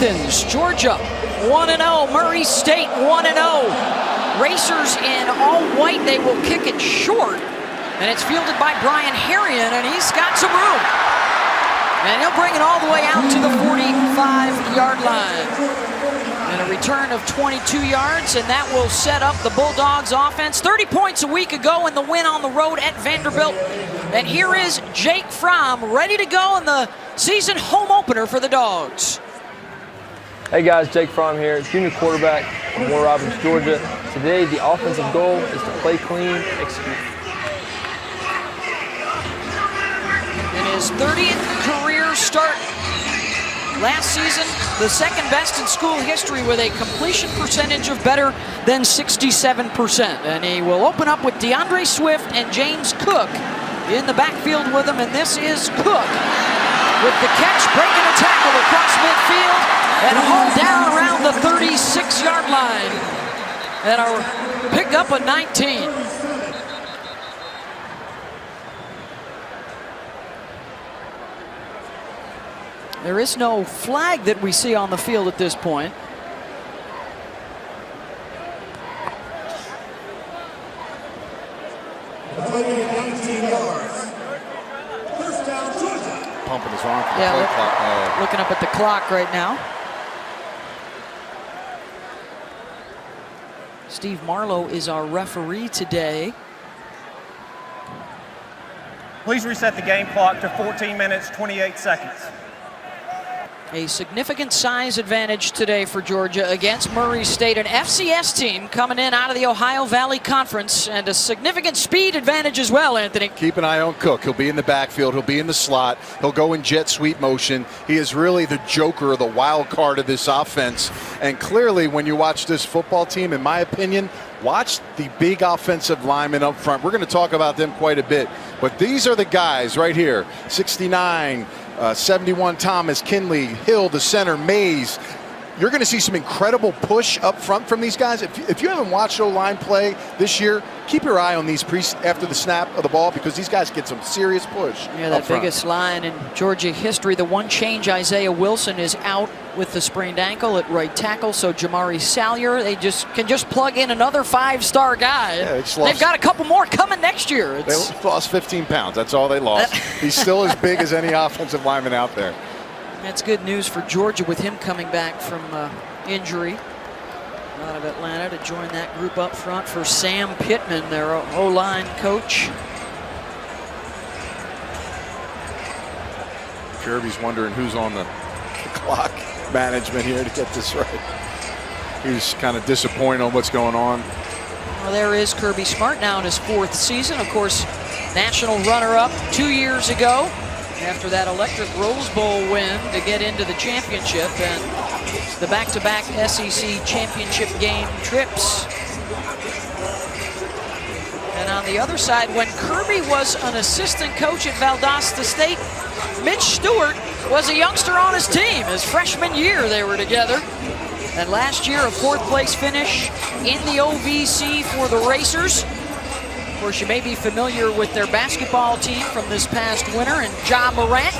Athens, Georgia 1-0. Murray State 1-0. Racers in all white. They will kick it short. And it's fielded by Brian Harrion, and he's got some room. And he'll bring it all the way out to the 45-yard line. And a return of 22 yards, and that will set up the Bulldogs offense. 30 points a week ago in the win on the road at Vanderbilt. And here is Jake Fromm ready to go in the season home opener for the Dogs. Hey guys, Jake Fromm here, junior quarterback from Warner Robins, Georgia. Today the offensive goal is to play clean, execute. In his 30th career start last season, the second best in school history with a completion percentage of better than 67%. And he will open up with DeAndre Swift and James Cook in the backfield with him. And this is Cook with the catch, breaking a tackle across midfield and hauled down around the 36-yard line. And are picked up at 19. There is no flag that we see on the field at this point. Pumping his arm for the Yeah, play clock. looking up at the clock right now. Steve Marlowe is our referee today. Please reset the game clock to 14 minutes, 28 seconds. A significant size advantage today for Georgia against Murray State, an FCS team coming in out of the Ohio Valley Conference, and a significant speed advantage as well, Anthony. Keep an eye on Cook. He'll be in the backfield. He'll be in the slot. He'll go in jet sweep motion. He is really the joker or the wild card of this offense. And clearly, when you watch this football team, in my opinion, watch the big offensive linemen up front. We're going to talk about them quite a bit. But these are the guys right here. 69, 71 Thomas, Kinley, Hill, the center, Mays. You're going to see some incredible push up front from these guys. If you haven't watched O-line play this year, keep your eye on these after the snap of the ball, because these guys get some serious push. Yeah, that biggest line in Georgia history. The one change, Isaiah Wilson is out with the sprained ankle at right tackle, so Jamari Salyer, they can just plug in another five-star guy. Yeah, they've got a couple more coming next year. They lost 15 pounds. That's all they lost. He's still as big as any offensive lineman out there. That's good news for Georgia with him coming back from injury out of Atlanta to join that group up front for Sam Pittman, their O-line coach. Kirby's wondering who's on the clock management here to get this right. He's kind of disappointed on what's going on. Well, there is Kirby Smart now in his 4th season. Of course, national runner-up 2 years ago after that electric Rose Bowl win to get into the championship, and the back-to-back SEC championship game trips. And on the other side, when Kirby was an assistant coach at Valdosta State, Mitch Stewart was a youngster on his team. His freshman year they were together. And last year, a 4th place finish in the OVC for the Racers. Of course, you may be familiar with their basketball team from this past winter, and Ja Morant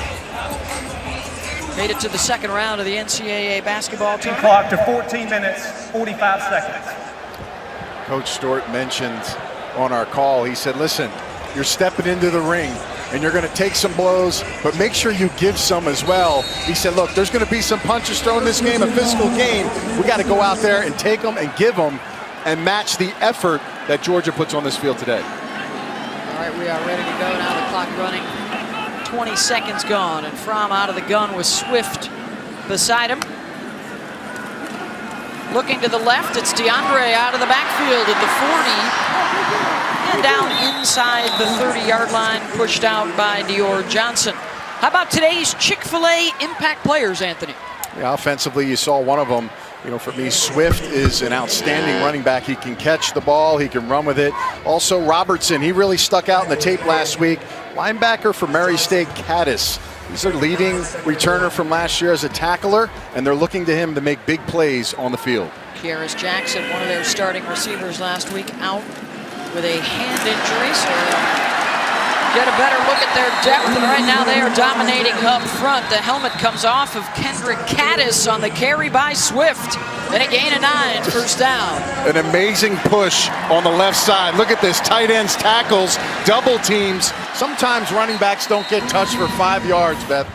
made it to the 2nd round of the NCAAA basketball team. Clock to 14 minutes, 45 seconds. Coach Stewart mentioned on our call, he said, listen, you're stepping into the ring and you're going to take some blows, but make sure you give some as well. He said, look, there's going to be some punches thrown in this game, a physical game. We got to go out there and take them and give them and match the effort that Georgia puts on this field today. All right, we are ready to go now. The clock running, 20 seconds gone, and Fromm out of the gun with Swift beside him. Looking to the left, it's DeAndre out of the backfield at the 40, and down inside the 30-yard line, pushed out by Dior Johnson. How about today's Chick-fil-A impact players, Anthony? Yeah, offensively, you saw one of them. You know, for me, Swift is an outstanding running back. He can catch the ball. He can run with it. Also, Robertson, he really stuck out in the tape last week. Linebacker for Murray State, Caddis. He's their leading returner from last year as a tackler, and they're looking to him to make big plays on the field. Kieris Jackson, one of their starting receivers last week, out with a hand injury. So get a better look at their depth, and right now they are dominating up front. The helmet comes off of Kendrick Caddis on the carry by Swift. And a gain of 9, first down. An amazing push on the left side. Look at this, tight ends, tackles, double teams. Sometimes running backs don't get touched for 5 yards, Beth.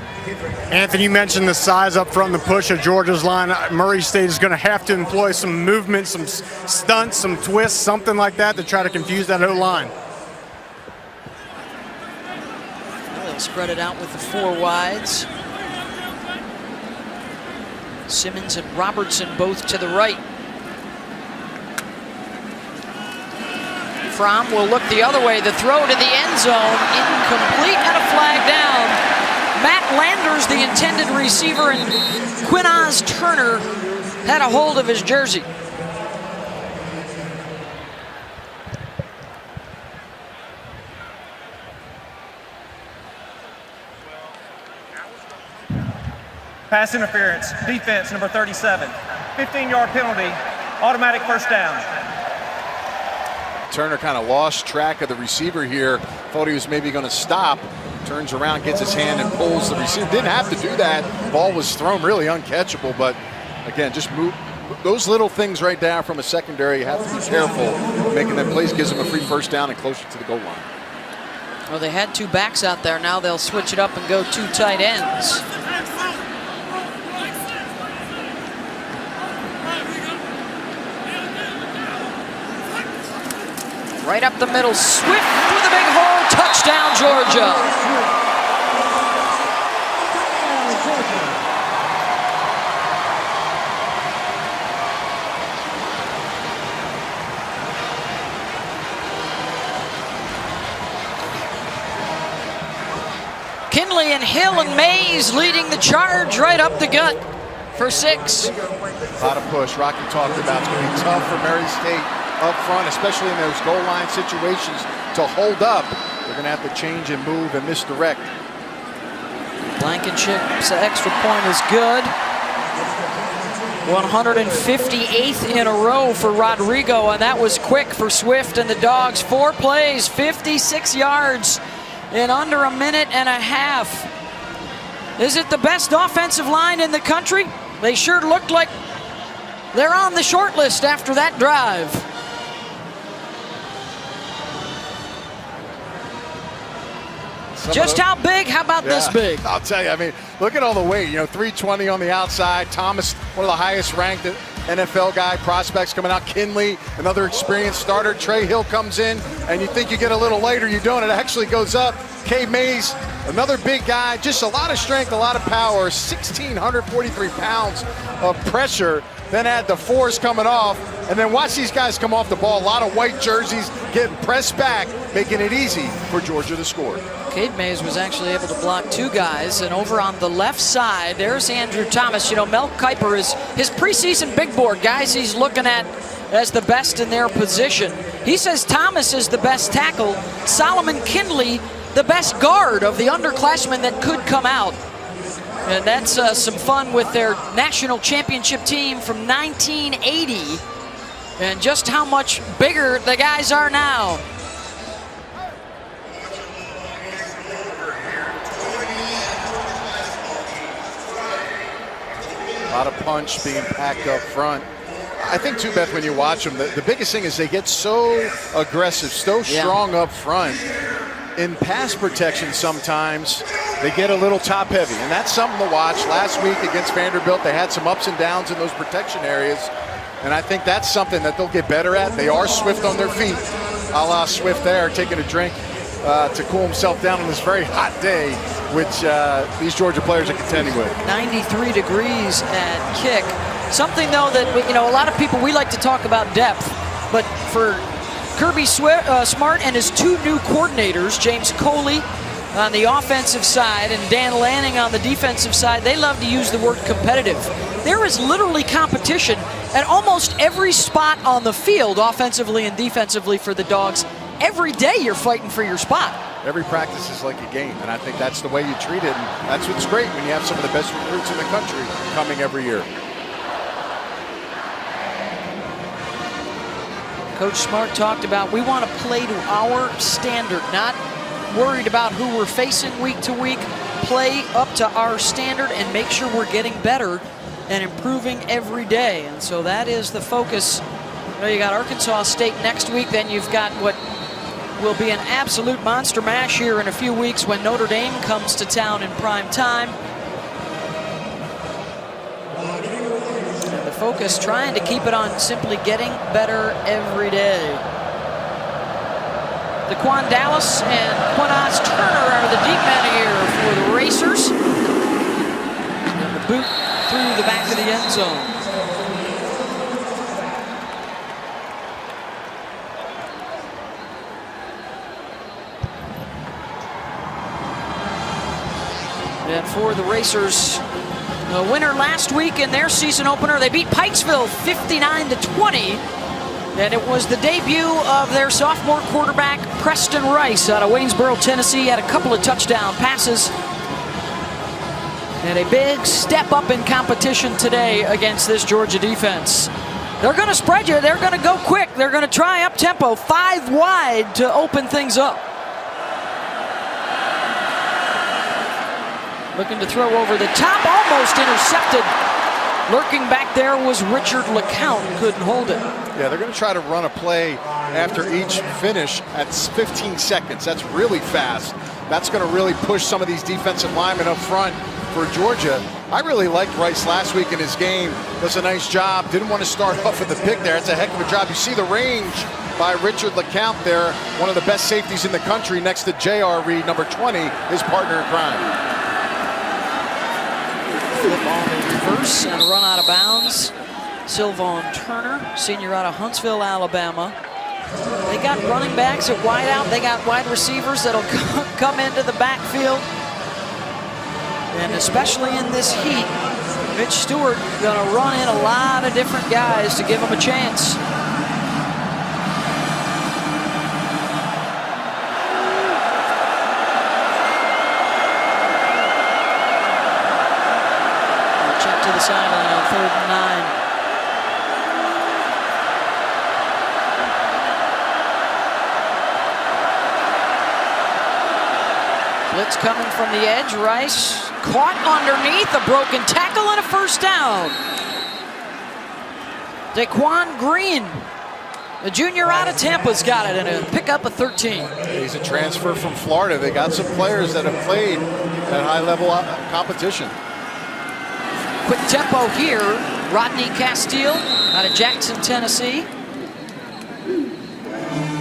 Anthony, you mentioned the size up front and the push of Georgia's line. Murray State is going to have to employ some movement, some stunts, some twists, something like that to try to confuse that O-line. They'll spread it out with the 4 wides. Simmons and Robertson both to the right. Fromm will look the other way. The throw to the end zone, incomplete and a flag down. Matt Landers, the intended receiver, and Quinaz Turner had a hold of his jersey. Pass interference, defense number 37. 15-yard penalty, automatic first down. Turner kind of lost track of the receiver here. Thought he was maybe going to stop. Turns around, gets his hand and pulls the receiver. Didn't have to do that. Ball was thrown really uncatchable, but again, just move. Those little things right there from a secondary, you have to be careful. Making them plays gives them a free first down and closer to the goal line. Well, they had 2 backs out there. Now they'll switch it up and go 2 tight ends. Right up the middle, Swift with a big hole, touchdown Georgia. Kinley and Hill and Mays leading the charge right up the gut for 6. A lot of push. Rocky talked about it's going to be tough for Murray State up front, especially in those goal line situations, to hold up. They're going to have to change and move and misdirect. Blankenship's extra point is good. 158th in a row for Rodrigo, and that was quick for Swift and the Dogs. 4 plays, 56 yards in under a minute and a half. Is it the best offensive line in the country? They sure looked like they're on the short list after that drive. Just how big? How about this big? I'll tell you, I mean, look at all the weight. 320 on the outside. Thomas, one of the highest ranked NFL guy prospects coming out. Kinley, another experienced starter. Trey Hill comes in, and you think you get a little lighter. You don't. It actually goes up. Cade Mays, another big guy. Just a lot of strength, a lot of power. 1,643 pounds of pressure. Then add the force coming off. And then watch these guys come off the ball. A lot of white jerseys getting pressed back, making it easy for Georgia to score. Cade Mays was actually able to block 2 guys, and over on the left side, there's Andrew Thomas. Mel Kiper is his preseason big board, guys he's looking at as the best in their position. He says Thomas is the best tackle, Solomon Kinley the best guard of the underclassmen that could come out. And that's some fun with their national championship team from 1980, and just how much bigger the guys are now. A lot of punch being packed up front. I think too, Beth, when you watch them, the biggest thing is they get so aggressive, so strong up front. In pass protection sometimes, they get a little top heavy, and that's something to watch. Last week against Vanderbilt, they had some ups and downs in those protection areas, and I think that's something that they'll get better at. They are swift on their feet, a la Swift there, taking a drink to cool himself down on this very hot day, which these Georgia players are contending with. 93 degrees at kick. Something, though, that a lot of people, we like to talk about depth, but for Kirby Smart and his 2 new coordinators, James Coley on the offensive side and Dan Lanning on the defensive side, they love to use the word competitive. There is literally competition at almost every spot on the field, offensively and defensively, for the Dogs. Every day you're fighting for your spot. Every practice is like a game, and I think that's the way you treat it, and that's what's great when you have some of the best recruits in the country coming every year. Coach Smart talked about, we want to play to our standard, not worried about who we're facing week to week, play up to our standard and make sure we're getting better and improving every day. And so that is the focus. You know, you got Arkansas State next week, then you've got what will be an absolute monster mash here in a few weeks when Notre Dame comes to town in prime time. And the focus trying to keep it on simply getting better every day. DeQuan Dallas and Quinaz Turner are the deep men here for the Racers. And the boot through the back of the end zone. And for the Racers, a winner last week in their season opener. They beat Pikesville 59-20. And it was the debut of their sophomore quarterback, Preston Rice, out of Waynesboro, Tennessee. Had a couple of touchdown passes. And a big step up in competition today against this Georgia defense. They're going to spread you. They're going to go quick. They're going to try up tempo, 5 wide to open things up. Looking to throw over the top, almost intercepted. Lurking back there was Richard LeCount, couldn't hold it. Yeah, they're going to try to run a play after each finish at 15 seconds. That's really fast. That's going to really push some of these defensive linemen up front for Georgia. I really liked Rice last week in his game. Does a nice job. Didn't want to start off with the pick there. It's a heck of a job. You see the range by Richard LeCount there, one of the best safeties in the country next to J.R. Reed, number 20, his partner in crime. Flip on the reverse and a run out of bounds. Sylvan Turner, senior out of Huntsville, Alabama. They got running backs at wide out. They got wide receivers that'll come into the backfield. And especially in this heat, Mitch Stewart gonna run in a lot of different guys to give them a chance. Check to the sideline on 3rd and 9. Blitz coming from the edge. Rice caught underneath, a broken tackle and a first down. Daquan Green, the junior out of Tampa's got it, and a pickup of 13. He's a transfer from Florida. They got some players that have played at high-level competition. Quick tempo here. Rodney Castile out of Jackson, Tennessee.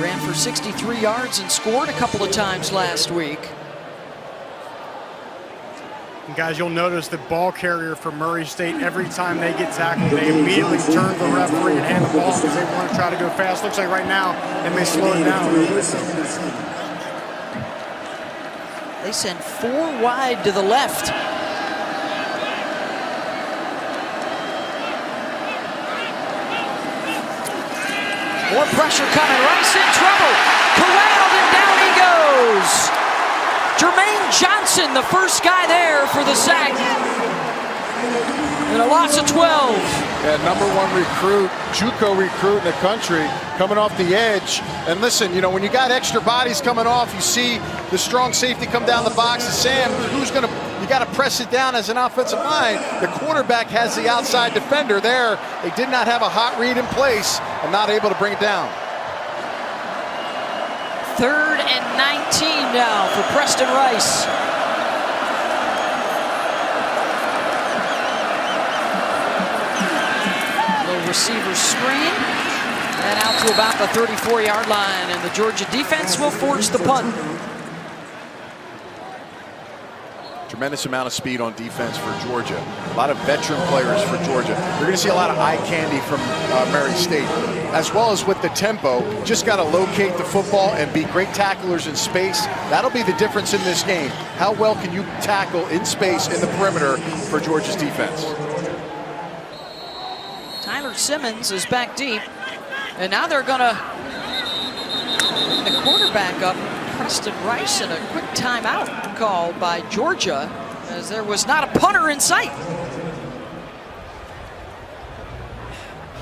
Ran for 63 yards and scored a couple of times last week. And guys, you'll notice the ball carrier for Murray State, every time they get tackled, they immediately turn to the referee and hand the ball because they want to try to go fast. Looks like right now they may slow it down. They send 4 wide to the left. More pressure coming. Rice in trouble. Corralled and down he goes. Jermaine Johnson, the first guy there for the sack. And a loss of 12. Yeah, #1 recruit, JUCO recruit in the country, coming off the edge. And listen, you know, when you got extra bodies coming off, you see the strong safety come down the box. And Sam, you got to press it down as an offensive line. The cornerback has the outside defender there. They did not have a hot read in place and not able to bring it down. 3rd and 19 now for Preston Rice. Little receiver screen. And out to about the 34-yard line. And the Georgia defense will force the punt. Tremendous amount of speed on defense for Georgia. A lot of veteran players for Georgia. You're going to see a lot of eye candy from Murray State, as well as with the tempo. Just got to locate the football and be great tacklers in space. That'll be the difference in this game. How well can you tackle in space in the perimeter for Georgia's defense? Tyler Simmons is back deep. And now they're going to the quarterback up, Preston Rice, and a quick timeout called by Georgia, as there was not a punter in sight.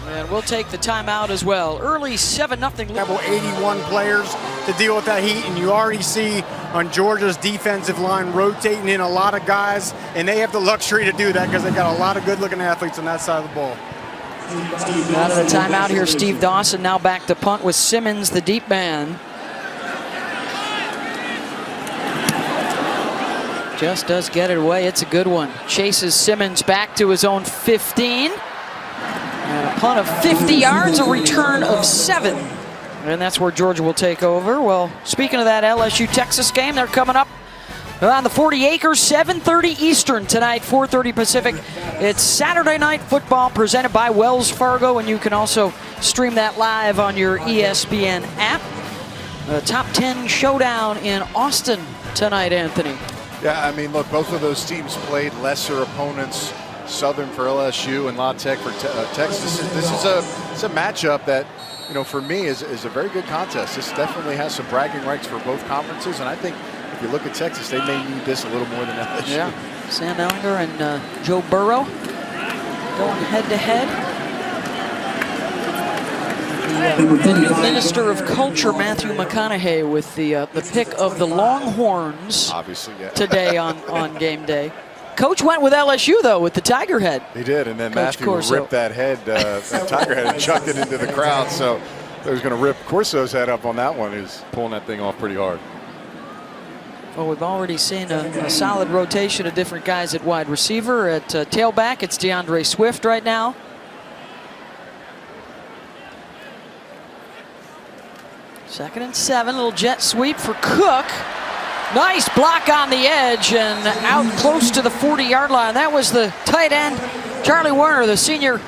And And we'll take the timeout as well. Early 7-0 lead. 81 players to deal with that heat, and you already see on Georgia's defensive line rotating in a lot of guys, and they have the luxury to do that because they got a lot of good-looking athletes on that side of the ball. Out of the timeout here, Steve Dawson now back to punt with Simmons, the deep man. Just does get it away. It's a good one. Chases Simmons back to his own 15. And a punt of 50 yards, a return of 7. And that's where Georgia will take over. Well, speaking of that LSU-Texas game, they're coming up on the 40 acres, 7:30 Eastern tonight, 4:30 Pacific. It's Saturday Night Football presented by Wells Fargo, and you can also stream that live on your ESPN app. The top 10 showdown in Austin tonight, Anthony. Yeah, I mean, look, both of those teams played lesser opponents. Southern for LSU and La Tech for Texas. This is a matchup that, you know, for me is a very good contest. This definitely has some bragging rights for both conferences, and I think if you look at Texas, they may need this a little more than LSU. Yeah, Sam Ehlinger and Joe Burrow going head-to-head. The new Minister of Culture, Matthew McConaughey, with the pick of the Longhorns. Obviously, yeah. Today on game day. Coach went with LSU, though, with the Tiger head. He did, and then Coach Matthew Corso ripped that head, that Tiger head, and chucked it into the crowd. So he was going to rip Corso's head up on that one. He was pulling that thing off pretty hard. Well, we've already seen a solid rotation of different guys at wide receiver. At tailback, it's DeAndre Swift right now. Second and 7, little jet sweep for Cook. Nice block on the edge and out close to the 40-yard line. That was the tight end, Charlie Werner, the senior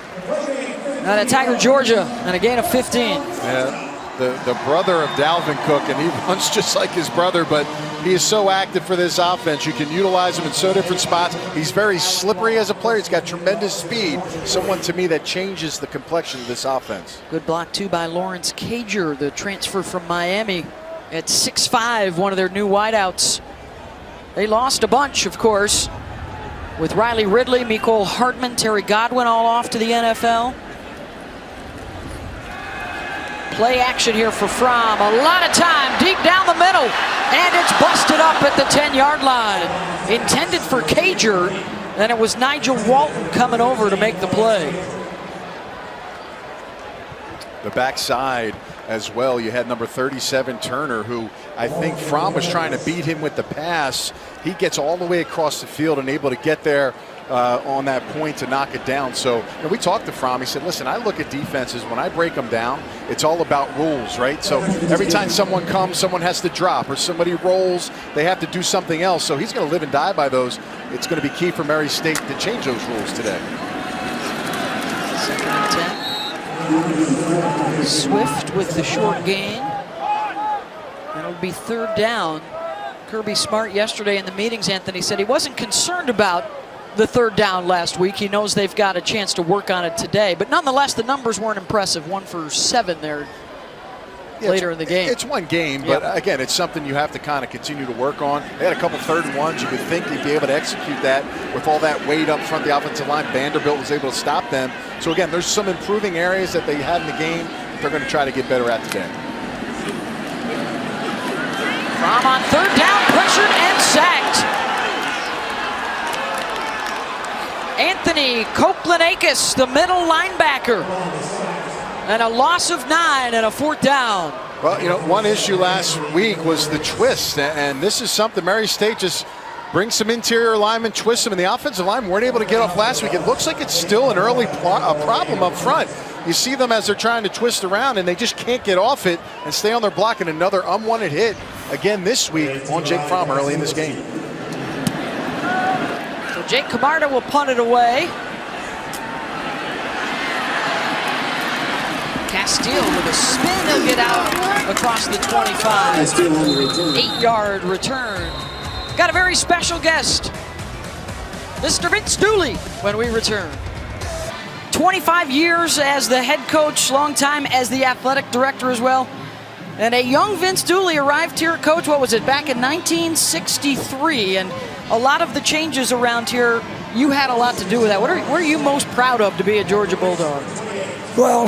out of Tiger, Georgia, and a gain of 15. Yeah, the brother of Dalvin Cook, and he runs just like his brother, but he is so active for this offense. You can utilize him in so different spots. He's very slippery as a player. He's got tremendous speed. Someone, to me, that changes the complexion of this offense. Good block, too, by Lawrence Cager, the transfer from Miami. At 6'5", one of their new wideouts. They lost a bunch, of course, with Riley Ridley, Mecole Hardman, Terry Godwin all off to the NFL. Play action here for Fromm. A lot of time deep down the middle, and it's busted up at the 10-yard line. Intended for Cager, and it was Nigel Walton coming over to make the play. The backside as well, you had number 37 Turner, who I think Fromm was trying to beat him with the pass. He gets all the way across the field and able to get there on that point to knock it down. So, you know, we talked to Fromm. He said, listen, I look at defenses, when I break them down, it's all about rules, right? So every time someone comes, someone has to drop, or somebody rolls, they have to do something else. So he's going to live and die by those. It's going to be key for Murray State to change those rules today. Second and 10. Swift with the short gain. And it'll be third down. Kirby Smart yesterday in the meetings, Anthony, said he wasn't concerned about the third down last week. He knows they've got a chance to work on it today. But nonetheless, the numbers weren't impressive. 1 for 7 there later in the game. It's one game, but again, it's something you have to kind of continue to work on. They had a couple 3rd and 1s. You would think they'd be able to execute that with all that weight up front, the offensive line. Vanderbilt was able to stop them. So again, there's some improving areas that they had in the game that they're going to try to get better at today. Fromm on third down, pressured and sacked. Anthony Copeland-Akis, the middle linebacker. And a loss of 9 and a 4th down. Well, you know, one issue last week was the twist, and this is something Murray State just brings some interior linemen, twists them, and the offensive line weren't able to get off last week. It looks like it's still an early problem up front. You see them as they're trying to twist around, and they just can't get off it and stay on their block, and another unwanted hit again this week on Jake Fromm early in this game. So Jake Camarda will punt it away. Castile with a spin, he'll get out across the 25. 8-yard return. Got a very special guest, Mr. Vince Dooley, when we return. 25 years as the head coach, long time as the athletic director as well. And a young Vince Dooley arrived here, Coach, what was it, back in 1963. And a lot of the changes around here, you had a lot to do with that. What are you most proud of to be a Georgia Bulldog? Well,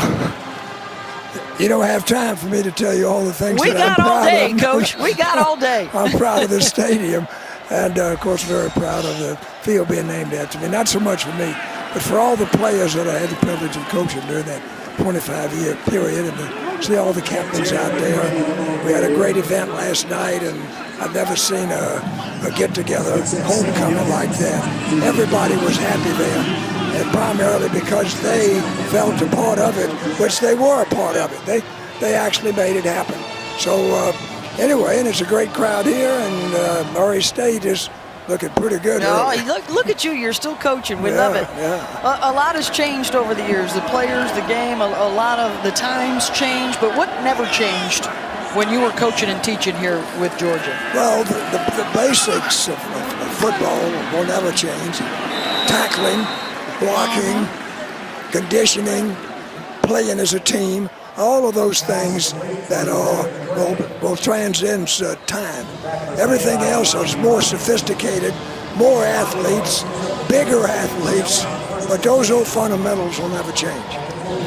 you don't have time for me to tell you all the things We that I'm got all proud day, of. Coach. We got all day. I'm proud of the stadium, and of course, very proud of the field being named after me. Not so much for me, but for all the players that I had the privilege of coaching during that 25-year period, and to see all the captains out there. We had a great event last night, and I've never seen a get-together, homecoming like that. Everybody was happy there. And primarily because they felt a part of it, which they were a part of it. They actually made it happen. So anyway, and it's a great crowd here, and Murray State is looking pretty good. No, look at you. You're still coaching. We love it. Yeah. A lot has changed over the years. The players, the game, a lot of the times changed. But what never changed when you were coaching and teaching here with Georgia? Well, the basics of football will never change. Tackling, blocking, conditioning, playing as a team, all of those things that will transcend time. Everything else is more sophisticated, more athletes, bigger athletes, but those old fundamentals will never change.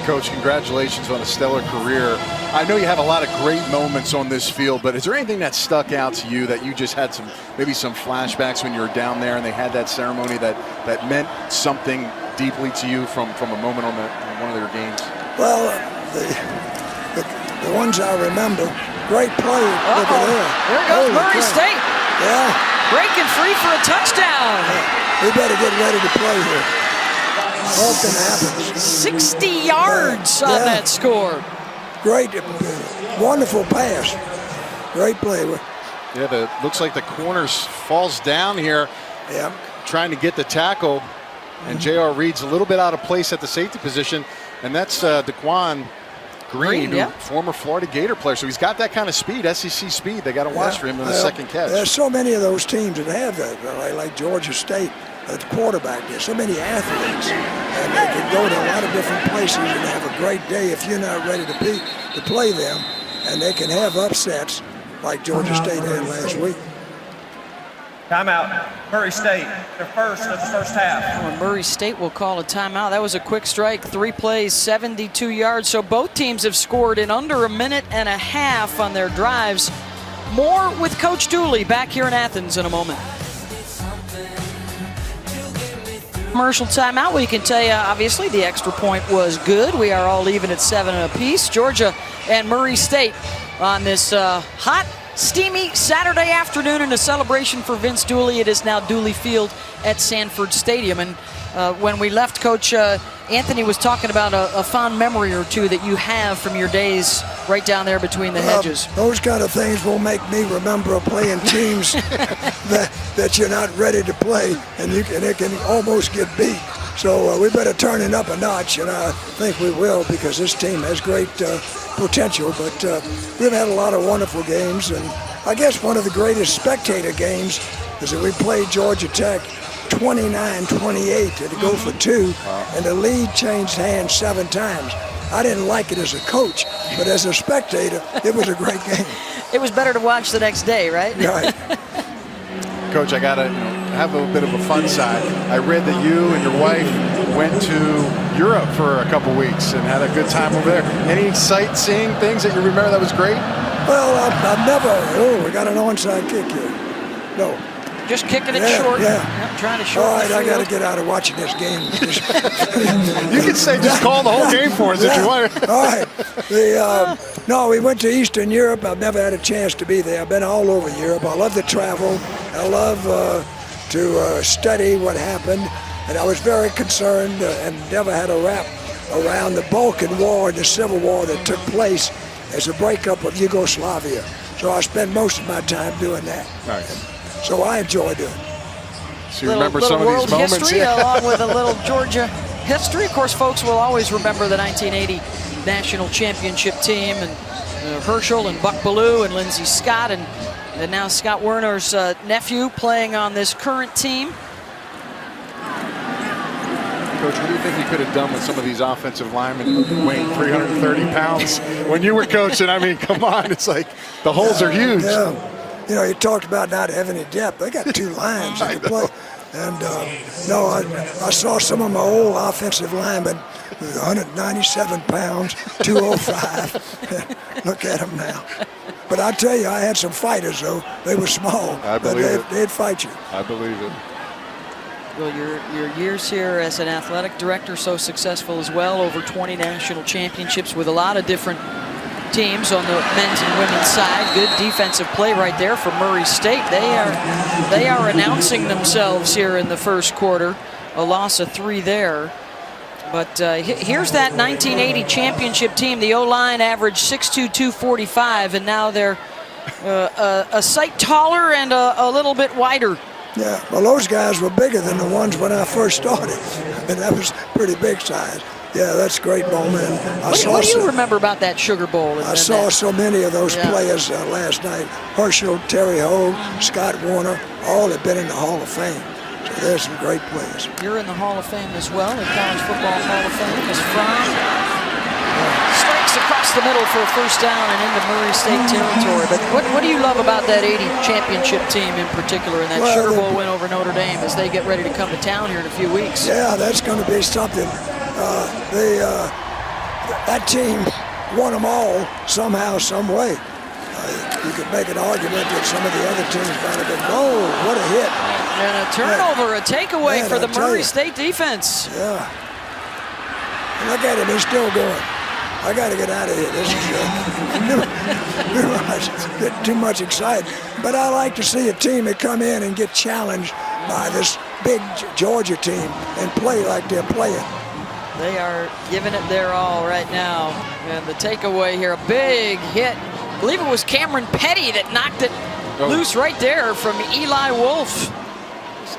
Coach, congratulations on a stellar career. I know you have a lot of great moments on this field, but is there anything that stuck out to you that you just had maybe some flashbacks when you were down there and they had that ceremony that meant something deeply to you from a moment on one of their games? Well, the ones I remember, great play. Look at there. There goes Murray State. Yeah. Breaking free for a touchdown. We better get ready to play here. Often happens. 60 yards on that score. Great, wonderful pass. Great play. Yeah, looks like the corner falls down here. Yeah. Trying to get the tackle. And J.R. Reed's a little bit out of place at the safety position. And that's Daquan Green, former Florida Gator player. So he's got that kind of speed, SEC speed. They got to watch for him in the second catch. There's so many of those teams that have that, like Georgia State, at the quarterback. There's so many athletes. And they can go to a lot of different places and have a great day if you're not ready to play them. And they can have upsets like Georgia State had last week. Timeout. Murray State, their first of the first half. Well, Murray State will call a timeout. That was a quick strike, 3 plays, 72 yards. So both teams have scored in under a minute and a half on their drives. More with Coach Dooley back here in Athens in a moment. Commercial timeout. We can tell you, obviously, the extra point was good. We are all even at 7 apiece. Georgia and Murray State on this hot, steamy Saturday afternoon in a celebration for Vince Dooley. It is now Dooley Field at Sanford Stadium. And when we left, Coach, Anthony was talking about a fond memory or two that you have from your days right down there between the hedges. Those kind of things will make me remember playing teams that you're not ready to play, and it can almost get beat. So we better turn it up a notch, and I think we will, because this team has great potential. But we've had a lot of wonderful games, and I guess one of the greatest spectator games is that we played Georgia Tech 29-28 to go for 2, and the lead changed hands 7 times. I didn't like it as a coach, but as a spectator, it was a great game. It was better to watch the next day, right? Right. Coach, I got to have a little bit of a fun side. I read that you and your wife went to Europe for a couple weeks and had a good time over there. Any sightseeing things that you remember that was great? Well, I've never, we got an onside kick here. No. Just kicking it short. Yeah. Trying to shorten All right, the I got to field. get out of watching this game. You can say just call the whole game for us if you want. All right. No, we went to Eastern Europe. I've never had a chance to be there. I've been all over Europe. I love to travel. I love to study what happened. And I was very concerned and never had a wrap around the Balkan War and the Civil War that took place as a breakup of Yugoslavia. So I spent most of my time doing that. Nice. So I enjoy doing it. So you remember some of world these moments? history along with a little Georgia history. Of course, folks will always remember the 1980 national championship team and Herschel and Buck Ballou and Lindsey Scott and now Scott Werner's nephew playing on this current team. Coach, what do you think you could have done with some of these offensive linemen weighing 330 pounds when you were coaching? I mean, come on, it's like the holes are huge. Yeah. You know, you talked about not having any depth. They got 2 lines. They can play. And no, I saw some of my old offensive linemen, 197 pounds, 205. Look at them now. But I tell you, I had some fighters, though. They were small, but they'd fight you. I believe it. Well, your years here as an athletic director so successful as well, over 20 national championships with a lot of different teams on the men's and women's side. Good defensive play right there for Murray State. They are announcing themselves here in the first quarter. A loss of 3 there. But here's that 1980 championship team. The O-line averaged 6'2", 245, and now they're a sight taller and a little bit wider. Yeah, well, those guys were bigger than the ones when I first started. And that was pretty big size. Yeah, that's great moment. What do you remember about that Sugar Bowl? I saw so many of those players last night. Herschel, Terry Hogue, Scott Warner, all have been in the Hall of Fame. So there's some great players. You're in the Hall of Fame as well, the College Football Hall of Fame. As Fromm strikes across the middle for a first down and into Murray State territory. But what do you love about that 80 championship team in particular and that Sugar Bowl win over Notre Dame as they get ready to come to town here in a few weeks? Yeah, that's going to be something. That team won them all somehow, some way. You could make an argument that some of the other teams might have been, oh, what a hit. And a turnover, a takeaway for the Murray State defense. Yeah. Look at him, he's still going. I got to get out of here. This is getting too much excited. But I like to see a team that come in and get challenged by this big Georgia team and play like they're playing. They are giving it their all right now. And the takeaway here, a big hit. I believe it was Cameron Petty that knocked it loose right there from Eli Wolf.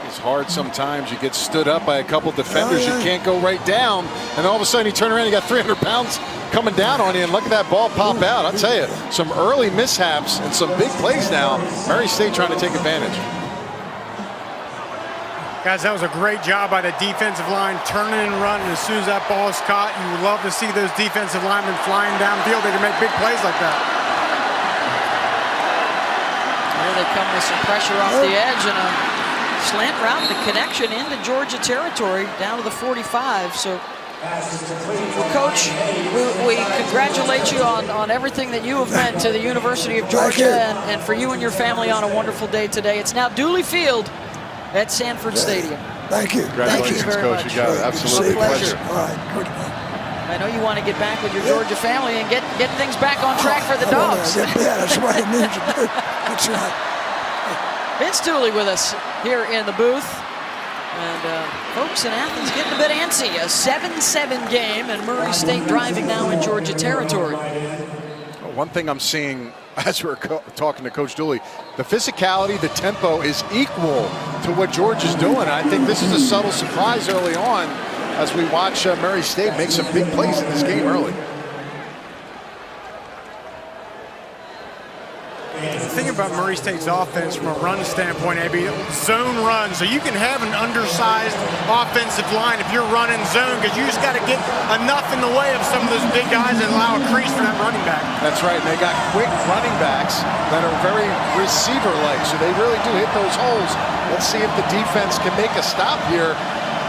It's hard sometimes. You get stood up by a couple defenders. You can't go right down. And all of a sudden you turn around, you got 300 pounds coming down on you. And look at that ball pop out. I'll tell you, some early mishaps and some big plays now. Murray State trying to take advantage. Guys, that was a great job by the defensive line, turning and running as soon as that ball is caught. You would love to see those defensive linemen flying downfield. They can make big plays like that. Here they come with some pressure off the edge and a slant route, the connection into Georgia territory down to the 45. So, well, Coach, we congratulate you on everything that you have meant to the University of Georgia and for you and your family on a wonderful day today. It's now Dooley Field at Sanford Stadium. Thank you. Congratulations, Thank you very Coach. much. You got it. Absolutely. Pleasure. All right, good. I know you want to get back with your Georgia family and get things back on track for the Dogs. Yeah, that's what it needs to do. That's right. Vince Dooley with us here in the booth. And folks in Athens getting a bit antsy. A 7-7 game and Murray State driving now in Georgia territory. One thing I'm seeing as we're talking to Coach Dooley, the physicality, the tempo is equal to what Georgia's doing. I think this is a subtle surprise early on as we watch Murray State make some big plays in this game early. The thing about Murray State's offense from a run standpoint, AB, zone run. So you can have an undersized offensive line if you're running zone because you just got to get enough in the way of some of those big guys and allow a crease for that running back. That's right. And they got quick running backs that are very receiver-like. So they really do hit those holes. Let's see if the defense can make a stop here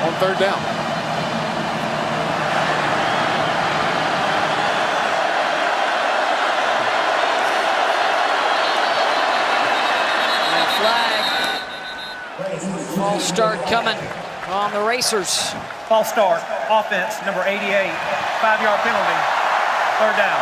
on third down. False start coming on the Racers. False start, offense, number 88, 5-yard penalty, third down.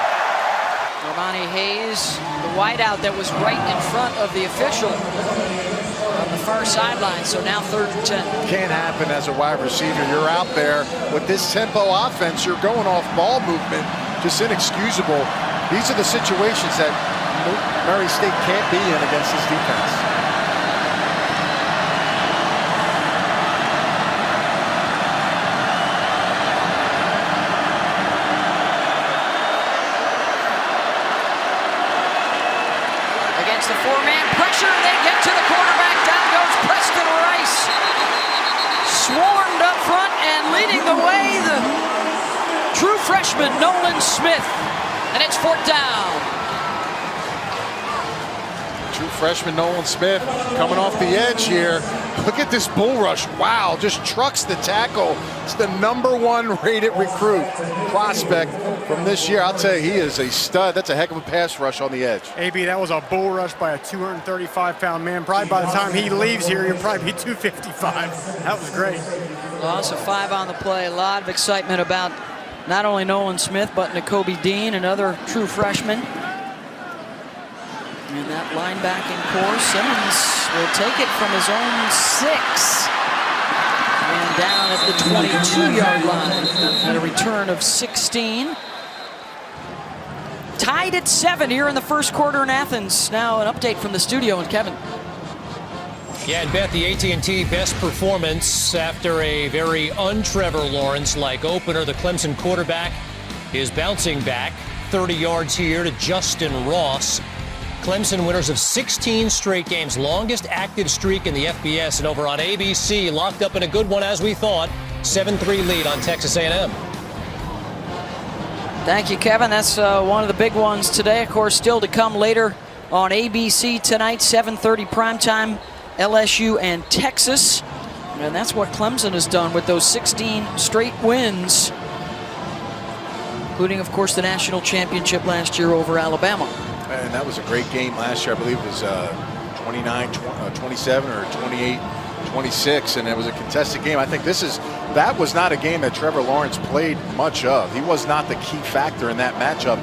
Romani Hayes, the wideout that was right in front of the official on the far sideline, so now 3rd and 10. Can't happen as a wide receiver. You're out there with this tempo offense. You're going off ball movement, just inexcusable. These are the situations that Murray State can't be in against this defense. The 4-man pressure, and they get to the quarterback. Down goes Preston Rice. Swarmed up front and leading the way, the true freshman Nolan Smith. And it's 4th down. True freshman Nolan Smith coming off the edge here. Look at this bull rush. Wow, just trucks the tackle. It's the #1 rated recruit prospect from this year. I'll tell you, he is a stud. That's a heck of a pass rush on the edge. AB, that was a bull rush by a 235-pound man. Probably by the time he leaves here, he'll probably be 255. That was great. Loss of 5 on the play. A lot of excitement about not only Nolan Smith, but Nakobe Dean, another true freshman. And that linebacking core, Simmons will take it from his own 6. And down at the 22-yard line. And a return of 16. Tied at 7 here in the first quarter in Athens. Now an update from the studio and Kevin. Yeah, and Beth, the AT&T best performance after a very un-Trevor Lawrence-like opener. The Clemson quarterback is bouncing back 30 yards here to Justin Ross. Clemson winners of 16 straight games, longest active streak in the FBS, and over on ABC, locked up in a good one as we thought, 7-3 lead on Texas A&M. Thank you, Kevin. That's one of the big ones today. Of course, still to come later on ABC tonight, 7:30 primetime. LSU and Texas, and that's what Clemson has done with those 16 straight wins, including, of course, the national championship last year over Alabama. And that was a great game last year. I believe it was 29-27 or 28-26, and it was a contested game. I think that was not a game that Trevor Lawrence played much of. He was not the key factor in that matchup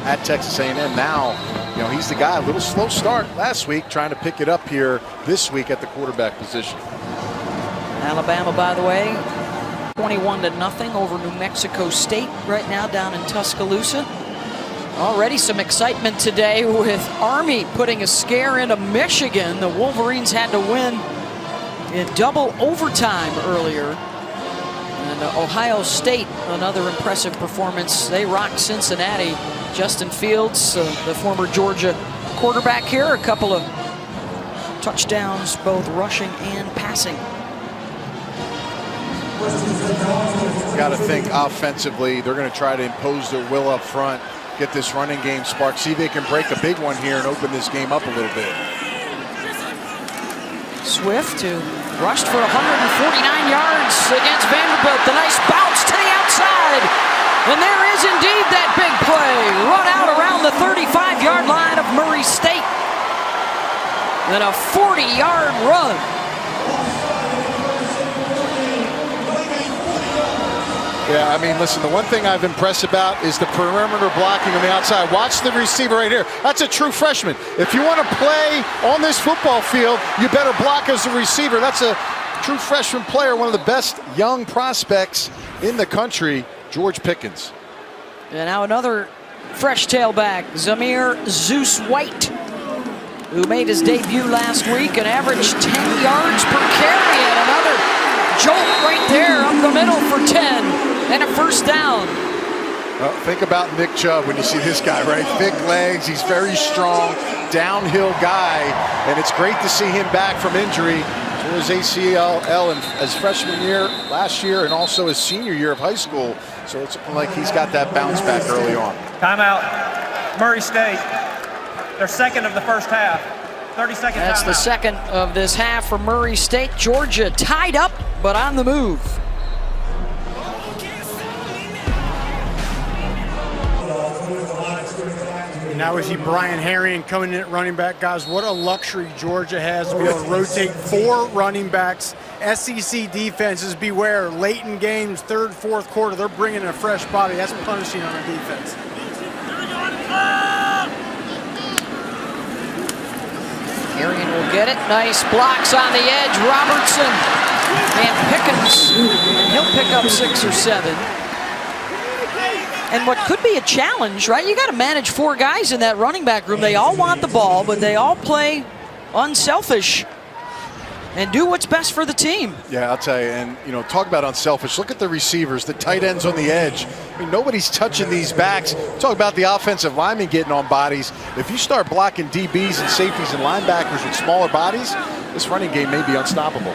at Texas A&M. Now, you know, he's the guy. A little slow start last week, trying to pick it up here this week at the quarterback position. Alabama, by the way, 21-0 over New Mexico State right now down in Tuscaloosa. Already some excitement today with Army putting a scare into Michigan. The Wolverines had to win in double overtime earlier. And Ohio State, another impressive performance. They rocked Cincinnati. Justin Fields, the former Georgia quarterback here, a couple of touchdowns, both rushing and passing. Got to think offensively, they're going to try to impose their will up front, get this running game spark, see if they can break a big one here and open this game up a little bit. Swift, who rushed for 149 yards against Vanderbilt. The nice bounce to the outside. And there is indeed that big play. Run out around the 35-yard line of Murray State. And a 40-yard run. Yeah, I mean, listen, the one thing I've impressed about is the perimeter blocking on the outside. Watch the receiver right here. That's a true freshman. If you want to play on this football field, you better block as a receiver. That's a true freshman player, one of the best young prospects in the country, George Pickens. And now another fresh tailback, Zamir Zeus White, who made his debut last week and averaged 10 yards per carry. And another jolt right there up the middle for 10 and a first down. Well, think about Nick Chubb when you see this guy, right? Thick legs, he's very strong, downhill guy, and it's great to see him back from injury. To his ACL in his freshman year last year and also his senior year of high school. So it's like he's got that bounce back early on. Timeout. Murray State. Their second of the first half. 30-second timeout. That's the second of this half for Murray State. Georgia tied up, but on the move. Now we see Brian Herrien coming in at running back. Guys, what a luxury Georgia has to be able to rotate 4 running backs. SEC defenses, beware, late in games, third, fourth quarter, they're bringing in a fresh body. That's punishing on our defense. Herrien will get it. Nice blocks on the edge. Robertson and Pickens. And he'll pick up 6 or 7. And what could be a challenge, right? You got to manage 4 guys in that running back room. They all want the ball, but they all play unselfish and do what's best for the team. Yeah, I'll tell you, and you know, talk about unselfish. Look at the receivers, the tight ends on the edge. I mean, nobody's touching these backs. Talk about the offensive linemen getting on bodies. If you start blocking DBs and safeties and linebackers with smaller bodies, this running game may be unstoppable.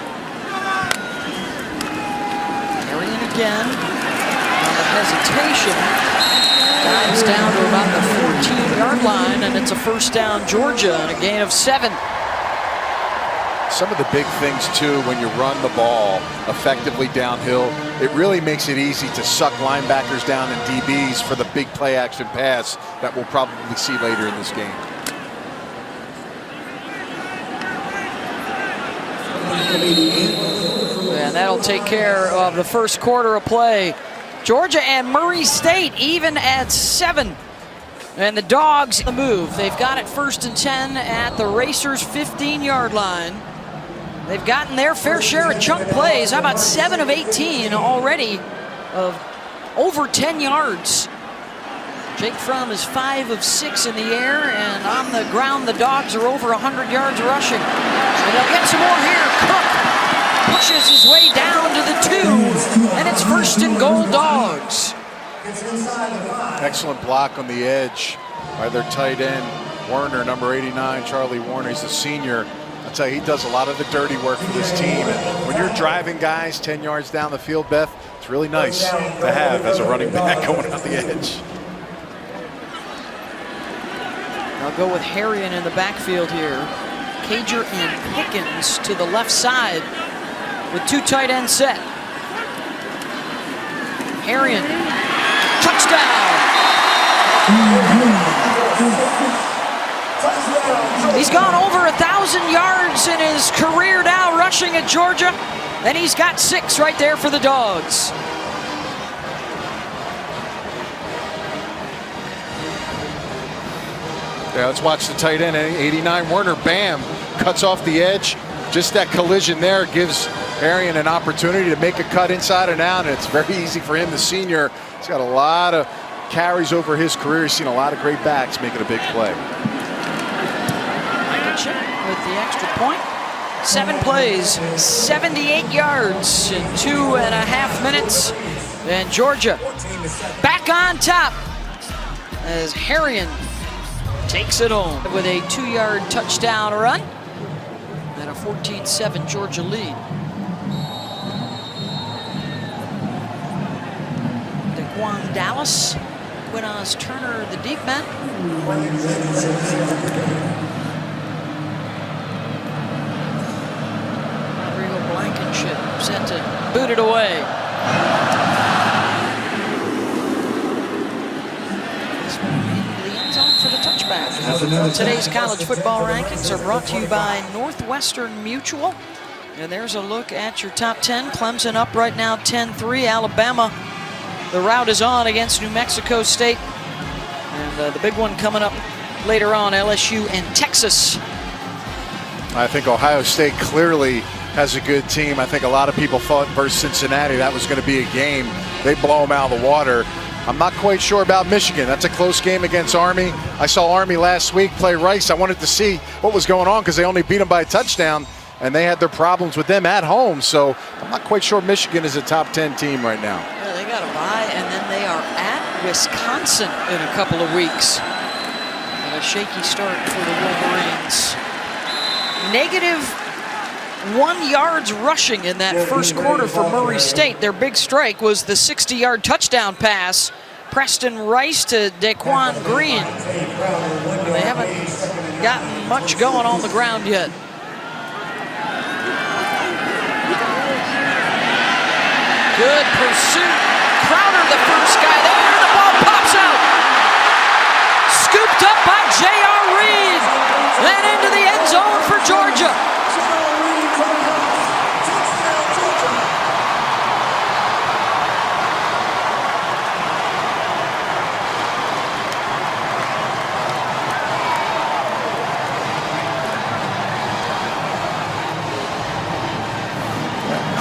Herrien again. Hesitation. Dives down to about the 14-yard line, and it's a first down Georgia and a gain of 7. some of the big things too, when you run the ball effectively downhill, it really makes it easy to suck linebackers down and DBs for the big play action pass that we'll probably see later in this game. And that'll take care of the first quarter of play. Georgia and Murray State even at 7. And the Dogs the move. They've got it 1st and 10 at the Racers' 15-yard line. They've gotten their fair share of chunk plays. How about 7 of 18 already of over 10 yards? Jake Fromm is 5 of 6 in the air, and on the ground the Dogs are over 100 yards rushing. And they'll get some more here. Cook pushes his way down to the 2, and it's 1st and goal Dogs. Excellent block on the edge by their tight end, Werner, number 89, Charlie Warner. He's a senior. I'll tell you, he does a lot of the dirty work for this team. And when you're driving guys 10 yards down the field, Beth, it's really nice to have as a running back going out the edge. I'll go with Harrion in the backfield here. Cager and Pickens to the left side with 2 tight ends set. Harrion, touchdown! He's gone over 1,000 yards in his career now rushing at Georgia, and he's got 6 right there for the Dogs. Yeah, let's watch the tight end, 89 Werner. Bam, cuts off the edge. Just that collision there gives Arian an opportunity to make a cut inside and out, and it's very easy for him, the senior. He's got a lot of carries over his career. He's seen a lot of great backs making a big play. With the extra point. 7 plays, 78 yards in 2.5 minutes. And Georgia back on top as Harrion takes it home with a 2-yard touchdown run and a 14-7 Georgia lead. DeQuan Dallas, Quinaz Turner, the deep men. Rodrigo Blankenship set to boot it away. For the touchback. Today's college football rankings are brought to you by Northwestern Mutual. And there's a look at your top 10. Clemson up right now 10-3. Alabama, the route is on against New Mexico State. And the big one coming up later on, LSU and Texas. I think Ohio State clearly has a good team. I think a lot of people thought versus Cincinnati that was going to be a game. They blow them out of the water. I'm not quite sure about Michigan. That's a close game against Army. I saw Army last week play Rice. I wanted to see what was going on because they only beat them by a touchdown, and they had their problems with them at home. So I'm not quite sure Michigan is a top 10 team right now. Yeah, they got a bye, and then they are at Wisconsin in a couple of weeks. And a shaky start for the Wolverines. -1 yards rushing in that first quarter for Murray State. Their big strike was the 60-yard touchdown pass. Preston Rice to Daquan Green. They haven't gotten much going on the ground yet. Good pursuit. Crowder, the first guy there. The ball pops out. Scooped up by J.R. Reed. And into the end zone for Georgia.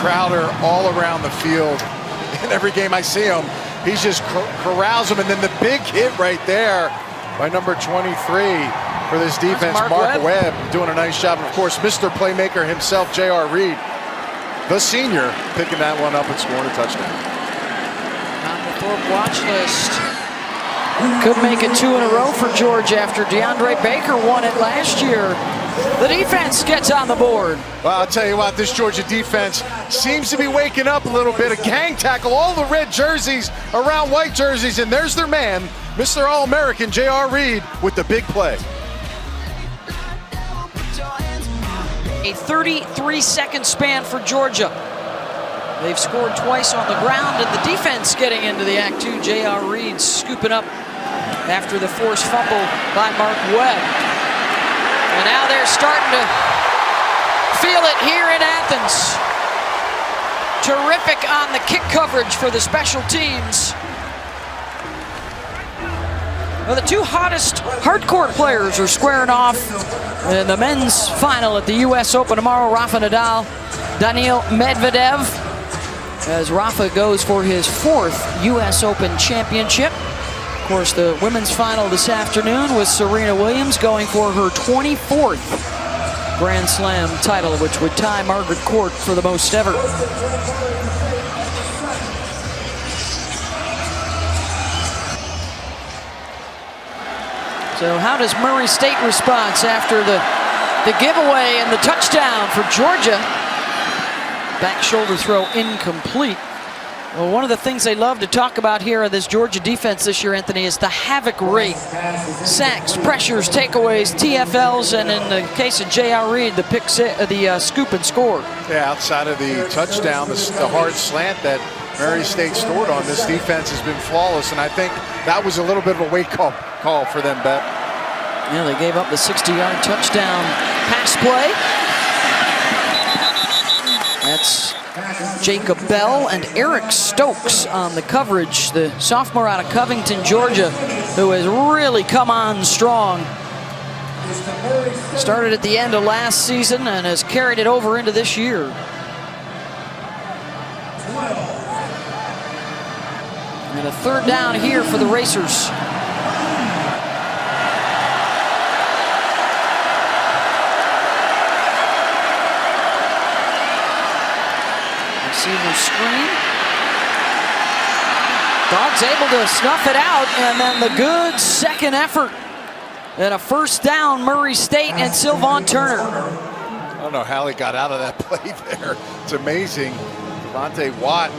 Crowder all around the field. In every game I see him, he's just corrals him. And then the big hit right there by number 23 for this defense, Mark Webb, doing a nice job. And of course, Mr. Playmaker himself, J.R. Reed, the senior, picking that one up and scoring a touchdown. On the Thorpe watch list. Could make it 2 in a row for Georgia after DeAndre Baker won it last year. The defense gets on the board. Well, I'll tell you what, this Georgia defense seems to be waking up a little bit. A gang tackle, all the red jerseys around white jerseys, and there's their man, Mr. All-American J.R. Reed with the big play. A 33-second span for Georgia. They've scored twice on the ground, and the defense getting into the act too. J.R. Reed scooping up after the forced fumble by Mark Webb. And now they're starting to feel it here in Athens. Terrific on the kick coverage for the special teams. Well, the two hottest hardcourt players are squaring off in the men's final at the U.S. Open tomorrow. Rafa Nadal, Daniil Medvedev, as Rafa goes for his 4th U.S. Open championship. Of course, the women's final this afternoon with Serena Williams going for her 24th Grand Slam title, which would tie Margaret Court for the most ever. So how does Murray State respond after the giveaway and the touchdown for Georgia? Back shoulder throw incomplete. Well, one of the things they love to talk about here on this Georgia defense this year, Anthony, is the havoc rate. Sacks, pressures, takeaways, TFLs, and in the case of J.R. Reed, the scoop and score. Yeah, outside of the touchdown, the hard slant that Murray State scored on, this defense has been flawless, and I think that was a little bit of a wake call for them, Beth. Yeah, they gave up the 60-yard touchdown pass play. That's Jacob Bell and Eric Stokes on the coverage, the sophomore out of Covington, Georgia, who has really come on strong. Started at the end of last season and has carried it over into this year. And a 3rd down here for the Racers. Receiver screen. Dogs able to snuff it out, and then the good second effort. And a 1st down, Murray State and Sylvan Turner. I don't know how he got out of that play there. It's amazing. Devontae Watt,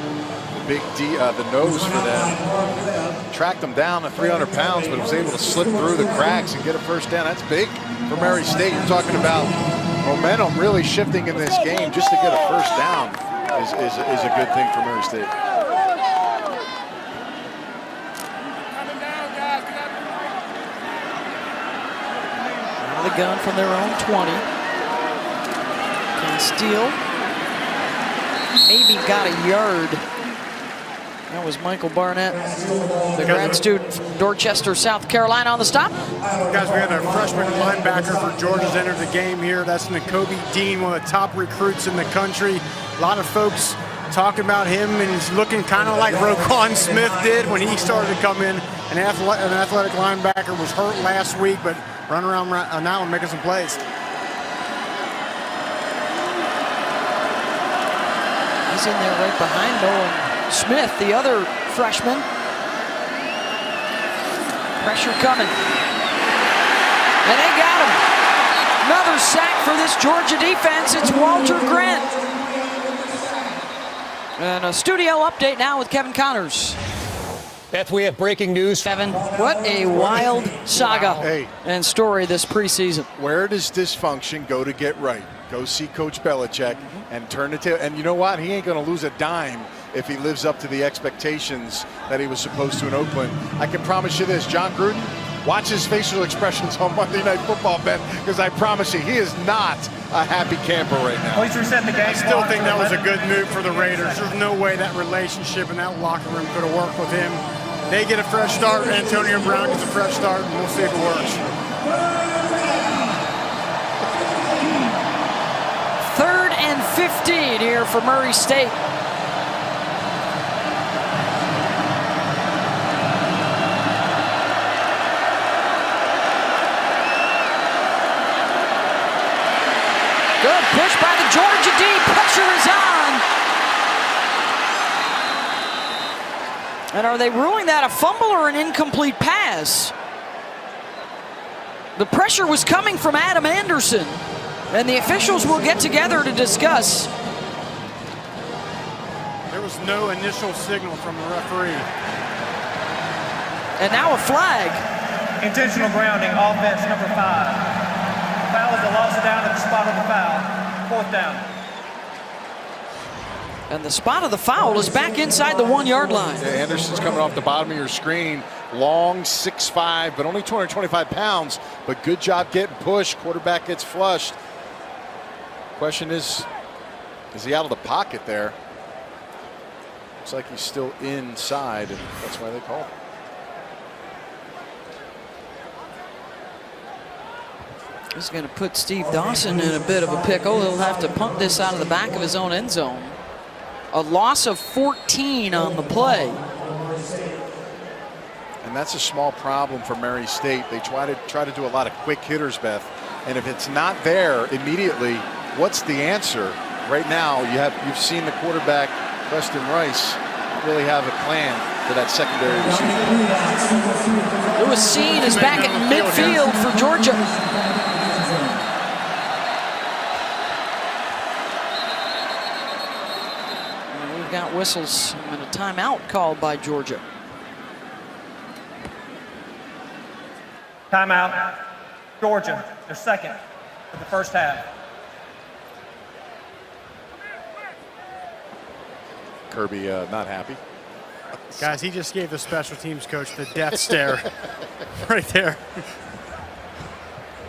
the nose for them, tracked him down at 300 pounds, but was able to slip through the cracks and get a 1st down. That's big for Murray State. You're talking about momentum really shifting in this game. Just to get a 1st down is a good thing for Murray State. The gun from their own 20. Castile maybe got a yard. That was Michael Barnett, the grad student from Dorchester, South Carolina, on the stop. Guys, we had a freshman linebacker for Georgia's entered the game here. That's Nakobe Dean, one of the top recruits in the country. A lot of folks talking about him, and he's looking kind of like Roquan Smith did when he started to come in. An athletic linebacker was hurt last week, but running around now and making some plays. He's in there right behind Nolan Smith, the other freshman. Pressure coming. And they got him. Another sack for this Georgia defense. It's Walter Grant. And a studio update now with Kevin Connors. Beth, we have breaking news. Kevin, what a wild saga and story this preseason. Where does dysfunction go to get right? Go see Coach Belichick and turn the tail. And you know what? He ain't going to lose a dime if he lives up to the expectations that he was supposed to in Oakland. I can promise you this, John Gruden, watch his facial expressions on Monday Night Football, Ben, because I promise you, he is not a happy camper right now. Please reset the game. I still think that was a good move for the Raiders. There's no way that relationship in that locker room could have worked with him. They get a fresh start. Antonio Brown gets a fresh start, and we'll see if it works. 3rd and 15 here for Murray State. Good push by the Georgia D. Pressure is on. And are they ruling that a fumble or an incomplete pass? The pressure was coming from Adam Anderson, and the officials will get together to discuss. There was no initial signal from the referee. And now a flag. Intentional grounding, offense number 5. Foul is a loss of down at the spot of the foul. 4th down. And the spot of the foul is back inside the 1-yard line. Yeah, Anderson's coming off the bottom of your screen. Long, 6'5", but only 225 pounds. But good job getting pushed. Quarterback gets flushed. Question is he out of the pocket there? Looks like he's still inside, and that's why they call it. This is going to put Steve Dawson in a bit of a pickle. He'll have to punt this out of the back of his own end zone. A loss of 14 on the play. And that's a small problem for Murray State. They try to do a lot of quick hitters, Beth. And if it's not there immediately, what's the answer? Right now, you've seen the quarterback, Preston Rice, really have a plan for that secondary receiver. Lewis Seen is back at midfield for Georgia. We've got whistles and a timeout called by Georgia. Timeout. Georgia, their second for the first half. Kirby not happy. Guys, he just gave the special teams coach the death stare right there.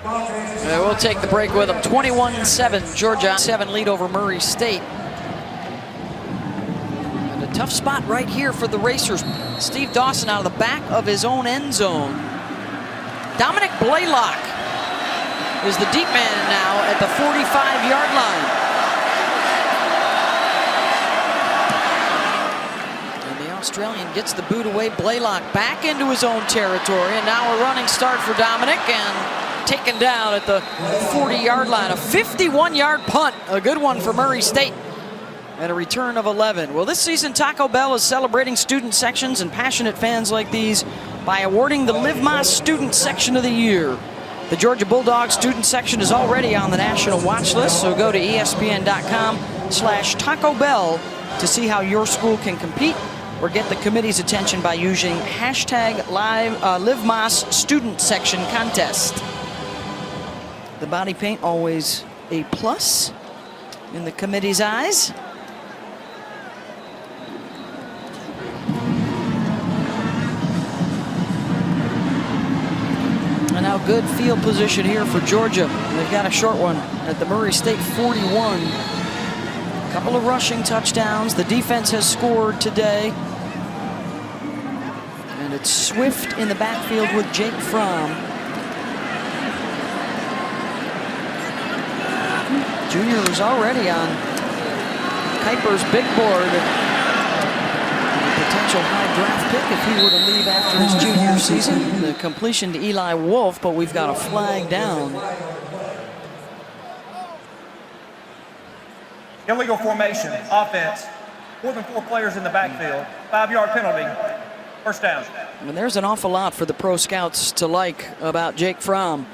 We'll take the break with them. 21-7, Georgia 7 lead over Murray State. And a tough spot right here for the Racers. Steve Dawson out of the back of his own end zone. Dominic Blaylock is the deep man now at the 45-yard line. Australian gets the boot away. Blaylock back into his own territory, and now a running start for Dominic, and taken down at the 40-yard line. A 51-yard punt, a good one for Murray State, and a return of 11. Well, this season Taco Bell is celebrating student sections and passionate fans like these by awarding the Live Más Student Section of the Year. The Georgia Bulldogs student section is already on the national watch list, so go to ESPN.com/Taco Bell to see how your school can compete or get the committee's attention by using hashtag Live Más Student Section Contest. The body paint always a plus in the committee's eyes. And now good field position here for Georgia. They've got a short one at the Murray State 41. Couple of rushing touchdowns. The defense has scored today. And it's Swift in the backfield with Jake Fromm. Junior is already on Kuiper's big board. A potential high draft pick if he were to leave after his junior season. The completion to Eli Wolf, but we've got a flag down. Illegal formation, offense, more than 4 players in the backfield, 5-yard penalty, first down. And there's an awful lot for the pro scouts to like about Jake Fromm.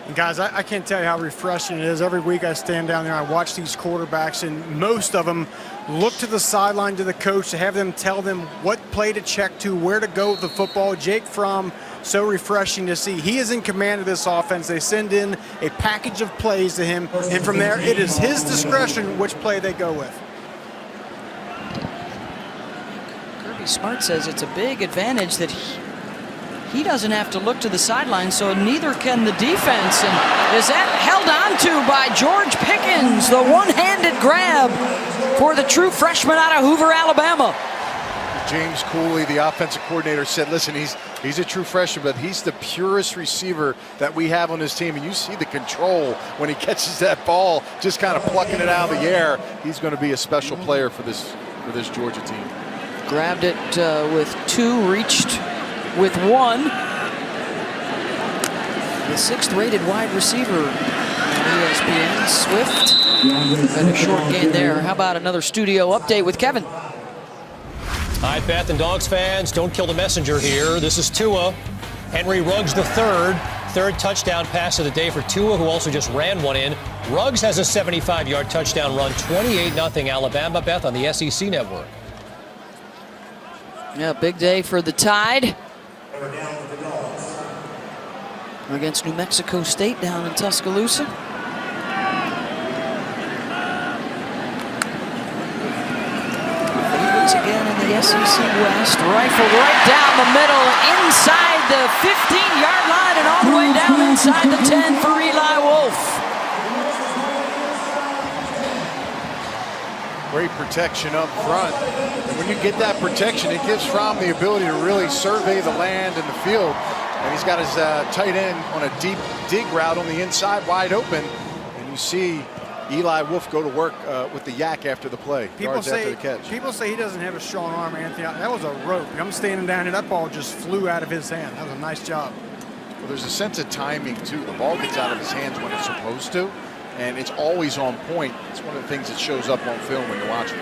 And guys, I can't tell you how refreshing it is. Every week I stand down there, I watch these quarterbacks, and most of them look to the sideline to the coach to have them tell them what play to check to, where to go with the football. Jake Fromm, so refreshing to see. He is in command of this offense. They send in a package of plays to him, and from there, it is his discretion which play they go with. Kirby Smart says it's a big advantage that he doesn't have to look to the sideline, so neither can the defense. And is that held on to by George Pickens, the one-handed grab for the true freshman out of Hoover, Alabama. James Cooley, the offensive coordinator, said, listen, he's a true freshman, but he's the purest receiver that we have on this team. And you see the control when he catches that ball, just kind of plucking it out of the air. He's going to be a special player for this Georgia team. Grabbed it with 2, reached with 1. The 6th rated wide receiver on ESPN, Swift. And a short gain there. How about another studio update with Kevin? All right, Beth and Dogs fans, don't kill the messenger here. This is Tua. Henry Ruggs the third touchdown pass of the day for Tua, who also just ran one in. Ruggs has a 75-yard touchdown run, 28-0 Alabama, Beth, on the SEC network. Yeah, big day for the Tide. against New Mexico State down in Tuscaloosa. Favorites again in the SEC West. Rifled right down the middle, inside the 15-yard line, and all the way down inside the 10 for Eli Wolf. Great protection up front. And when you get that protection, it gives Fromm the ability to really survey the land and the field. And he's got his tight end on a deep dig route on the inside, wide open. And you see Eli Wolf go to work with the yak after the play. People say after the catch. People say he doesn't have a strong arm, Anthony. That was a rope. I'm standing down, and that ball just flew out of his hand. That was a nice job. Well, there's a sense of timing, too. The ball gets out of his hands when it's supposed to. And it's always on point. It's one of the things that shows up on film when you're watching.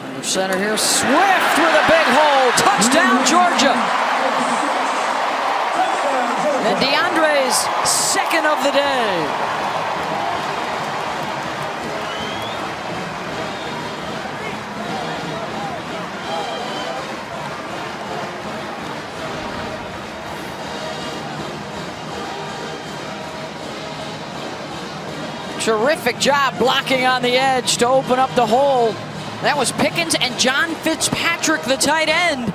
Under center here, Swift with a big hole. Touchdown, Georgia. And DeAndre's second of the day. Terrific job blocking on the edge to open up the hole. That was Pickens and John Fitzpatrick, the tight end.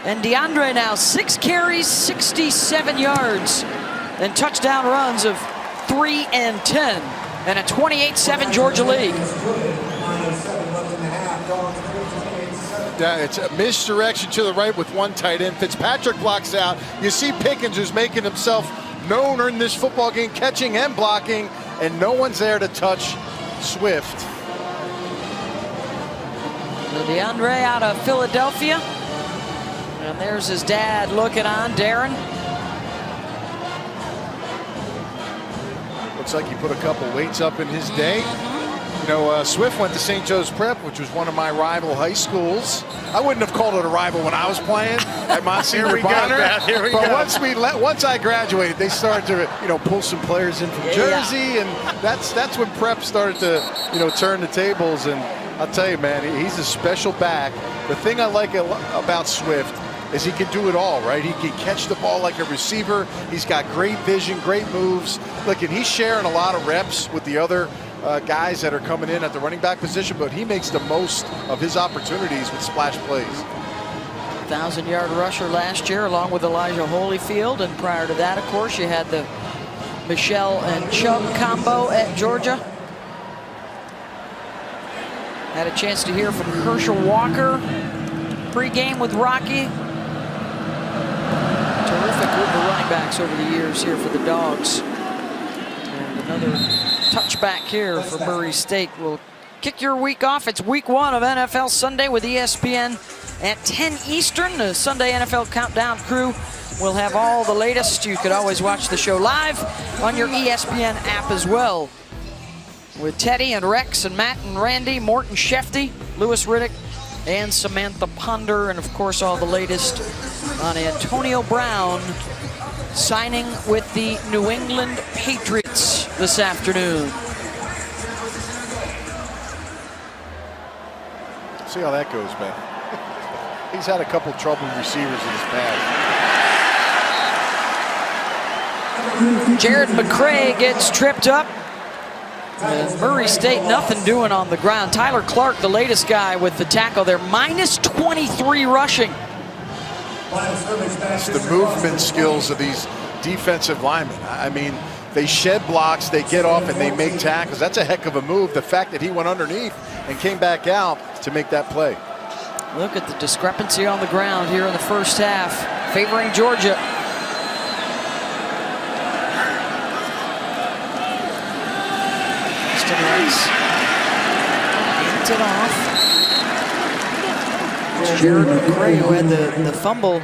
And DeAndre now 6 carries, 67 yards, and touchdown runs of 3 and 10, and a 28-7 Georgia lead. Yeah, it's a misdirection to the right with one tight end. Fitzpatrick blocks out. You see Pickens, who's making himself known in this football game, catching and blocking, and no one's there to touch Swift. DeAndre out of Philadelphia. And there's his dad looking on, Darren. Looks like he put a couple weights up in his day. You know, Swift went to St. Joe's Prep, which was one of my rival high schools. I wouldn't have called it a rival when I was playing at Monsignor Bonner. But once I graduated, they started to pull some players in from Jersey, and that's when Prep started to turn the tables. And I'll tell you, man, he's a special back. The thing I like about Swift is he can do it all, right? He can catch the ball like a receiver. He's got great vision, great moves. Look, and he's sharing a lot of reps with the other guys that are coming in at the running back position, but he makes the most of his opportunities with splash plays. 1,000-yard rusher last year along with Elijah Holyfield, and prior to that, of course, you had the Michelle and Chubb combo at Georgia. Had a chance to hear from Herschel Walker pre-game with Rocky. Terrific group of running backs over the years here for the Dogs. And another touchback here for Murray State will kick your week off. It's week 1 of NFL Sunday with ESPN at 10 Eastern. The Sunday NFL Countdown crew will have all the latest. You could always watch the show live on your ESPN app as well. With Teddy and Rex and Matt and Randy, Morton Shefty, Lewis Riddick, and Samantha Ponder, and of course all the latest on Antonio Brown signing with the New England Patriots this afternoon. See how that goes, man. He's had a couple troubled receivers in his past. Jared McCray gets tripped up. And Murray State, nothing doing on the ground. Tyler Clark, the latest guy with the tackle there, minus 23 rushing. It's the movement skills of these defensive linemen. I mean, they shed blocks, they get off, and they make tackles. That's a heck of a move. The fact that he went underneath and came back out to make that play. Look at the discrepancy on the ground here in the first half, favoring Georgia. Hands it off. It's Jared McCray who had the fumble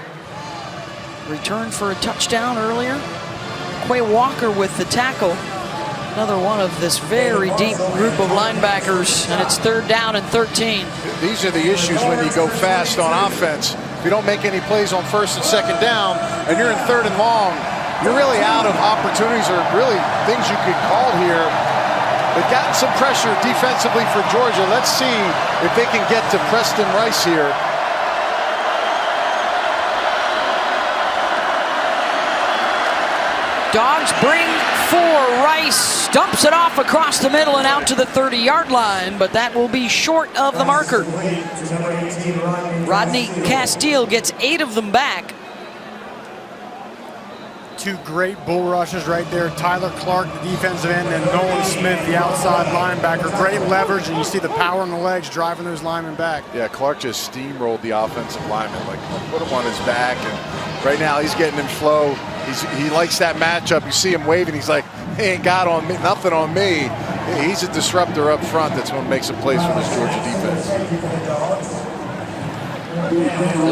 return for a touchdown earlier. Quay Walker with the tackle. Another one of this very deep group of linebackers, and it's 3rd down and 13. These are the issues when you go fast on offense. If you don't make any plays on 1st and 2nd down, and you're in 3rd and long, you're really out of opportunities or really things you could call here. They've gotten some pressure defensively for Georgia. Let's see if they can get to Preston Rice here. Dogs bring 4. Rice dumps it off across the middle and out to the 30-yard line, but that will be short of the marker. Rodney Castile gets 8 of them back. 2 great bull rushes right there. Tyler Clark, the defensive end, and Nolan Smith, the outside linebacker. Great leverage, and you see the power in the legs driving those linemen back. Yeah, Clark just steamrolled the offensive lineman, like put him on his back, and right now he's getting in flow. He likes that matchup. You see him waving. He's like, he ain't got on me, nothing on me. He's a disruptor up front. That's what makes some plays for this Georgia defense.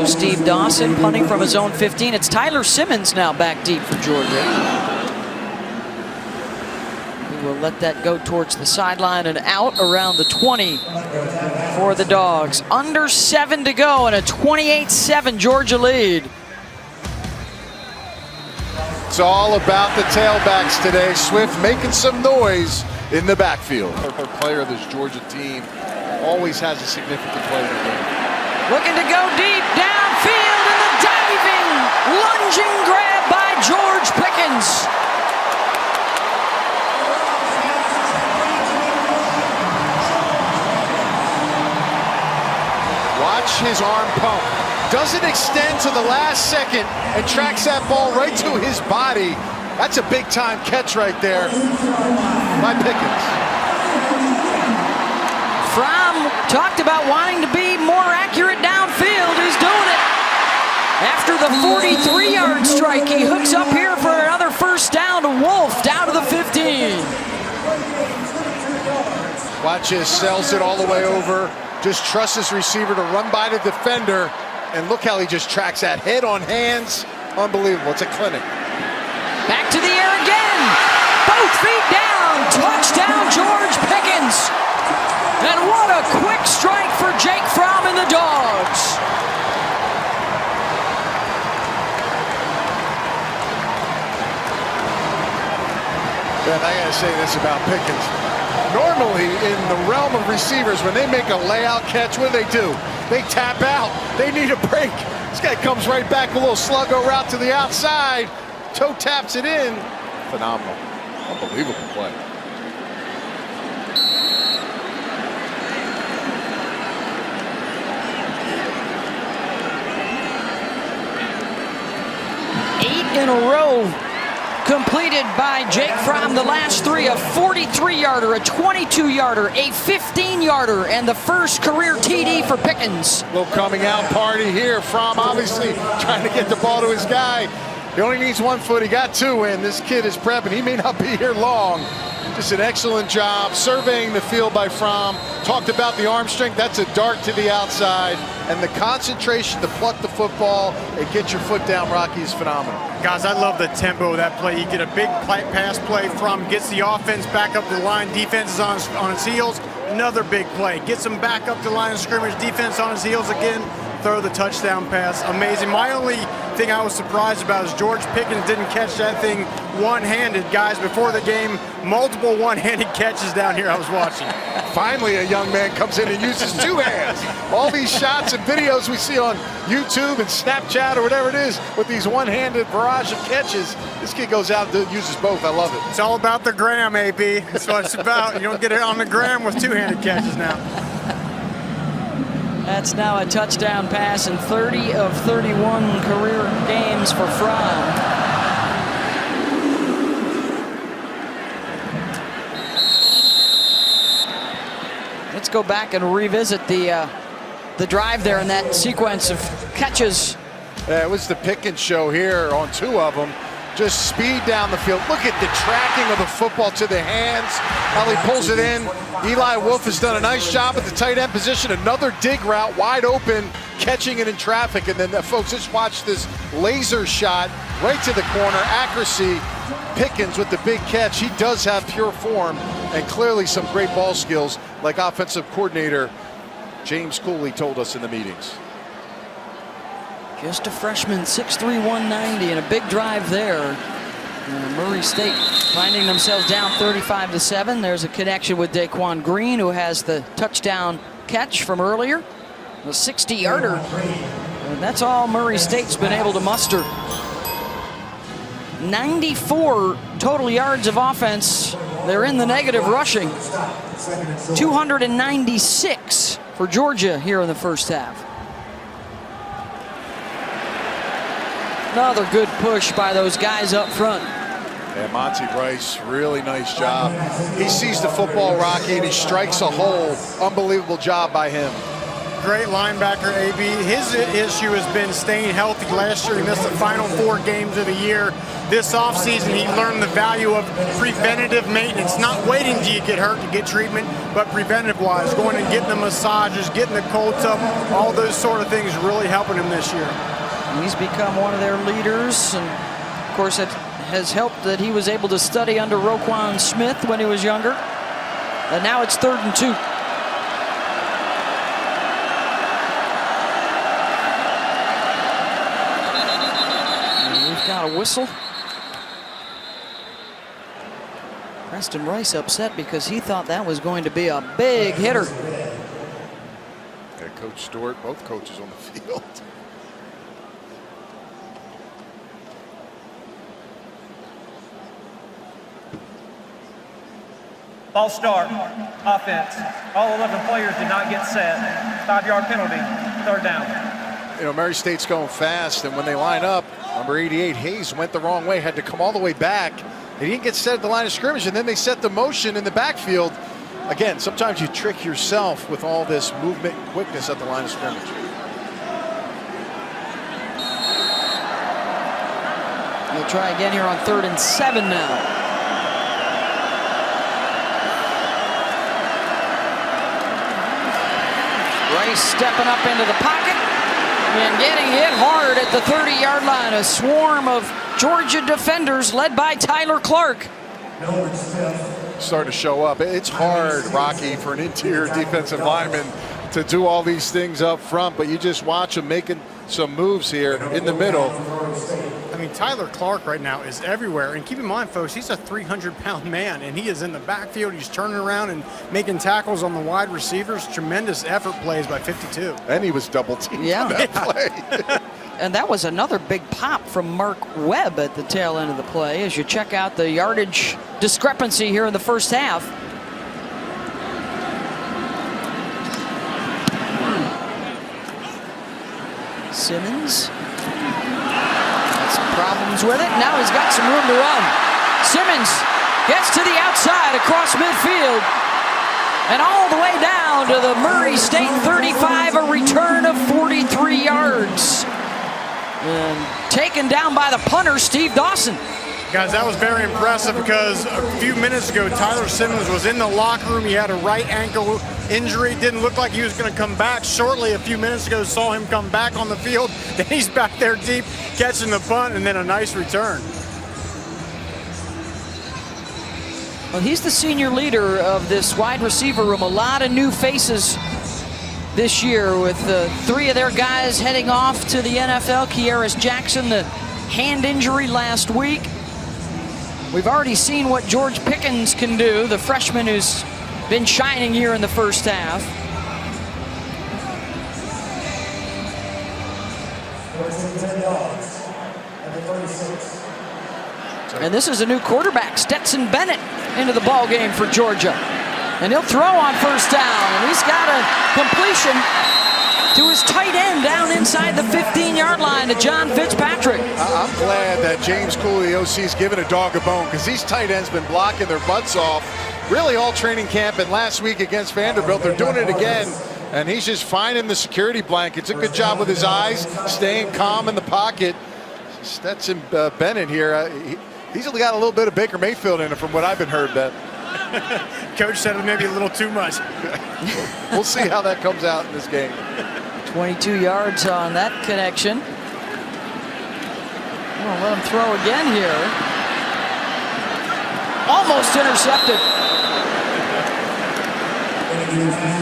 Steve Dawson punting from his own 15. It's Tyler Simmons now back deep for Georgia. He will let that go towards the sideline and out around the 20 for the Dogs. Under 7 to go and a 28-7 Georgia lead. It's all about the tailbacks today. Swift making some noise in the backfield. Our player of this Georgia team always has a significant play in the game. Looking to go deep downfield, and the diving, lunging grab by George Pickens. Watch his arm pump. Doesn't extend to the last second and tracks that ball right to his body. That's a big-time catch right there by Pickens. Fromm talked about wanting to be more accurate downfield. He's doing it. After the 43-yard strike, he hooks up here for another first down to Wolf, down to the 15. Watch this, sells it all the way over. Just trusts his receiver to run by the defender. And look how he just tracks that head on hands. Unbelievable. It's a clinic. Back to the air again. Both feet down. Touchdown, George Pickens. And what a quick strike for Jake Fromm and the Dogs. Ben, I gotta say this about Pickens. Normally, in the realm of receivers, when they make a layout catch, what do? They tap out. They need a break. This guy comes right back, a little sluggo route to the outside. Toe taps it in. Phenomenal. Unbelievable play. In a row completed by Jake Fromm. The last 3, a 43-yarder, a 22-yarder, a 15-yarder, and the first career TD for Pickens. Little coming out party here. Fromm obviously trying to get the ball to his guy. He only needs 1 foot. He got 2 in. This kid is prepping. He may not be here long. Just an excellent job surveying the field by Fromm. Talked about the arm strength. That's a dart to the outside. And the concentration to pluck the football and get your foot down, Rocky, is phenomenal. Guys, I love the tempo of that play. You get a big pass play from, gets the offense back up the line, defense is on its heels. Another big play, gets them back up the line of scrimmage, defense on his heels again, throw the touchdown pass. Amazing. My only thing I was surprised about is George Pickens didn't catch that thing one-handed. Guys, before the game, multiple one-handed catches down here I was watching. Finally, a young man comes in and uses 2 hands. All these shots and videos we see on YouTube and Snapchat or whatever it is with these one-handed barrage of catches, this kid goes out and uses both. I love it. It's all about the gram, AP. That's what it's about. You don't get it on the gram with 2-handed catches now. That's now a touchdown pass in 30 of 31 career games for Fromm. Let's go back and revisit the drive there in that sequence of catches. It was the Pickens show here on 2 of them. Just speed down the field. Look at the tracking of the football to the hands. How he pulls it in. Eli Wolf has done a nice job at the tight end position. Another dig route, wide open, catching it in traffic. And then, folks, just watch this laser shot right to the corner. Accuracy. Pickens with the big catch. He does have pure form and clearly some great ball skills, like offensive coordinator James Cooley told us in the meetings. Just a freshman, 6'3", 190, and a big drive there. Murray State finding themselves down 35-7. There's a connection with Daquan Green, who has the touchdown catch from earlier, a 60-yarder. And that's all Murray State's been able to muster. 94 total yards of offense. They're in the negative rushing. 296 for Georgia here in the first half. Another good push by those guys up front. Yeah, Monty Rice, really nice job. He sees the football, Rocky, and he strikes a hole. Unbelievable job by him. Great linebacker, AB. His issue has been staying healthy. Last year, he missed the final 4 games of the year. This offseason, he learned the value of preventative maintenance, not waiting till you get hurt to get treatment, but preventive-wise, going and getting the massages, getting the cold tub, all those sort of things really helping him this year. He's become one of their leaders, and of course it has helped that he was able to study under Roquan Smith when he was younger. And now it's 3rd and 2. And we've got a whistle. Preston Rice upset because he thought that was going to be a big hitter. Yeah, Coach Stewart, both coaches on the field. False start, offense. All 11 players did not get set. 5-yard penalty, 3rd down. You know, Murray State's going fast, and when they line up, number 88, Hayes, went the wrong way, had to come all the way back. He didn't get set at the line of scrimmage, and then they set the motion in the backfield. Again, sometimes you trick yourself with all this movement and quickness at the line of scrimmage. We'll try again here on 3rd and 7 now. Rice stepping up into the pocket and getting hit hard at the 30-yard line. A swarm of Georgia defenders led by Tyler Clark. Starting to show up. It's hard, Rocky, for an interior defensive lineman to do all these things up front, but you just watch him making some moves here in the middle. I mean, Tyler Clark right now is everywhere. And keep in mind, folks, he's a 300-pound man, and he is in the backfield. He's turning around and making tackles on the wide receivers. Tremendous effort plays by 52. And he was double-teamed on that play. And that was another big pop from Mark Webb at the tail end of the play as you check out the yardage discrepancy here in the first half. Simmons. Some problems with it. Now he's got some room to run. Simmons gets to the outside across midfield and all the way down to the Murray State 35, a return of 43 yards. And taken down by the punter, Steve Dawson. Guys, that was very impressive because a few minutes ago, Tyler Simmons was in the locker room. He had a right ankle injury. Didn't look like he was going to come back. Shortly, a few minutes ago, saw him come back on the field. Then he's back there deep, catching the punt, and then a nice return. Well, he's the senior leader of this wide receiver room. A lot of new faces this year with 3 of their guys heading off to the NFL. Kearis Jackson, the hand injury last week. We've already seen what George Pickens can do, the freshman who's been shining here in the first half. And this is a new quarterback, Stetson Bennett, into the ball game for Georgia. And he'll throw on first down, and he's got a completion to his tight end down inside the 15-yard line to John Fitzpatrick. I'm glad that James Cooley, the OC, is giving a dog a bone because these tight ends been blocking their butts off really all training camp, and last week against Vanderbilt. They're doing it again, and he's just finding the security blankets. A good job with his eyes, staying calm in the pocket. Stetson Bennett here, he's only got a little bit of Baker Mayfield in him from what I've been heard, Ben. Coach said it maybe a little too much. We'll see how that comes out in this game. 22 yards on that connection. We'll let him throw again here. Almost intercepted.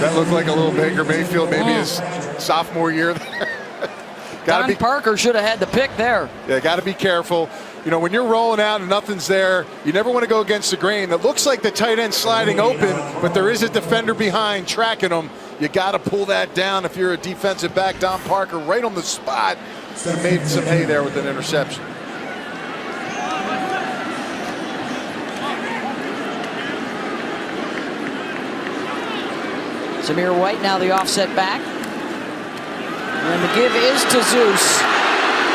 That looked like a little Baker Mayfield, maybe his sophomore year there. Don Parker should have had the pick there. Yeah, got to be careful. You know, when you're rolling out and nothing's there, you never want to go against the grain. It looks like the tight end sliding open, but there is a defender behind tracking him. You got to pull that down if you're a defensive back. Don Parker right on the spot. Made some hay there with an interception. Zamir White now the offset back. And the give is to Zeus.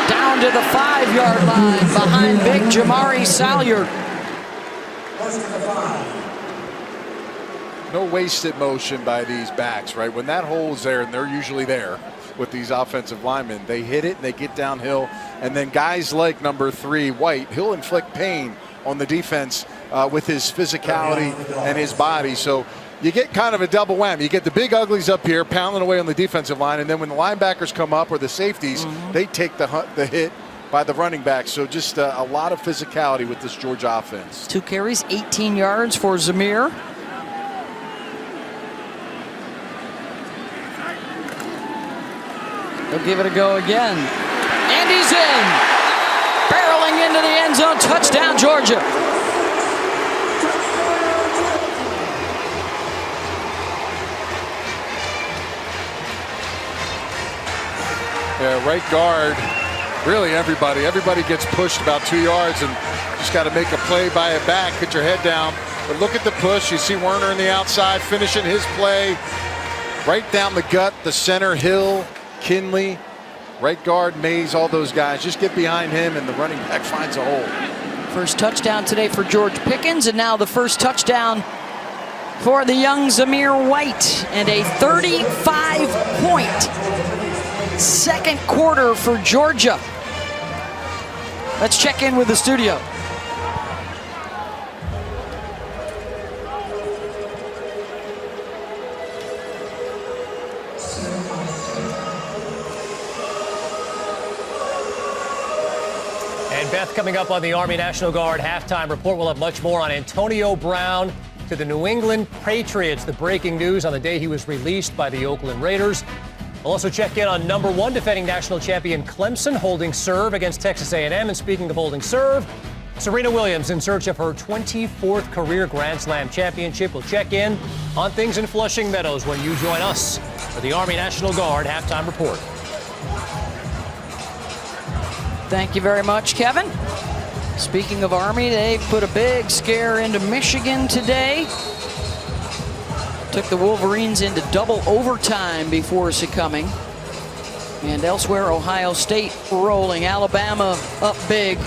Down to the 5-yard line behind big Jamari Salyard. No wasted motion by these backs, right? When that hole's there, and they're usually there with these offensive linemen, they hit it and they get downhill. And then guys like number 3, White, he'll inflict pain on the defense with his physicality and his body. So you get kind of a double whammy. You get the big uglies up here pounding away on the defensive line, and then when the linebackers come up or the safeties, they take the hit by the running back. So just a lot of physicality with this Georgia offense. 2 carries, 18 yards for Zamir. He'll give it a go again. And he's in. Barreling into the end zone. Touchdown, Georgia. Yeah, right guard, really everybody gets pushed about 2 yards, and just got to make a play by a back, put your head down. But look at the push. You see Werner in the outside finishing his play right down the gut, the center, Hill, Kinley, right guard, Mays, all those guys. Just get behind him, and the running back finds a hole. First touchdown today for George Pickens, and now the first touchdown for the young Zamir White, and a 35-point second quarter for Georgia. Let's check in with the studio. And Beth, coming up on the Army National Guard halftime report, we'll have much more on Antonio Brown to the New England Patriots. The breaking news on the day he was released by the Oakland Raiders. We'll also check in on #1 defending national champion Clemson holding serve against Texas A&M. And speaking of holding serve, Serena Williams in search of her 24th career Grand Slam championship. We'll check in on things in Flushing Meadows when you join us for the Army National Guard halftime report. Thank you very much, Kevin. Speaking of Army, they put a big scare into Michigan today. Took the Wolverines into double overtime before succumbing. And elsewhere, Ohio State rolling. Alabama up big.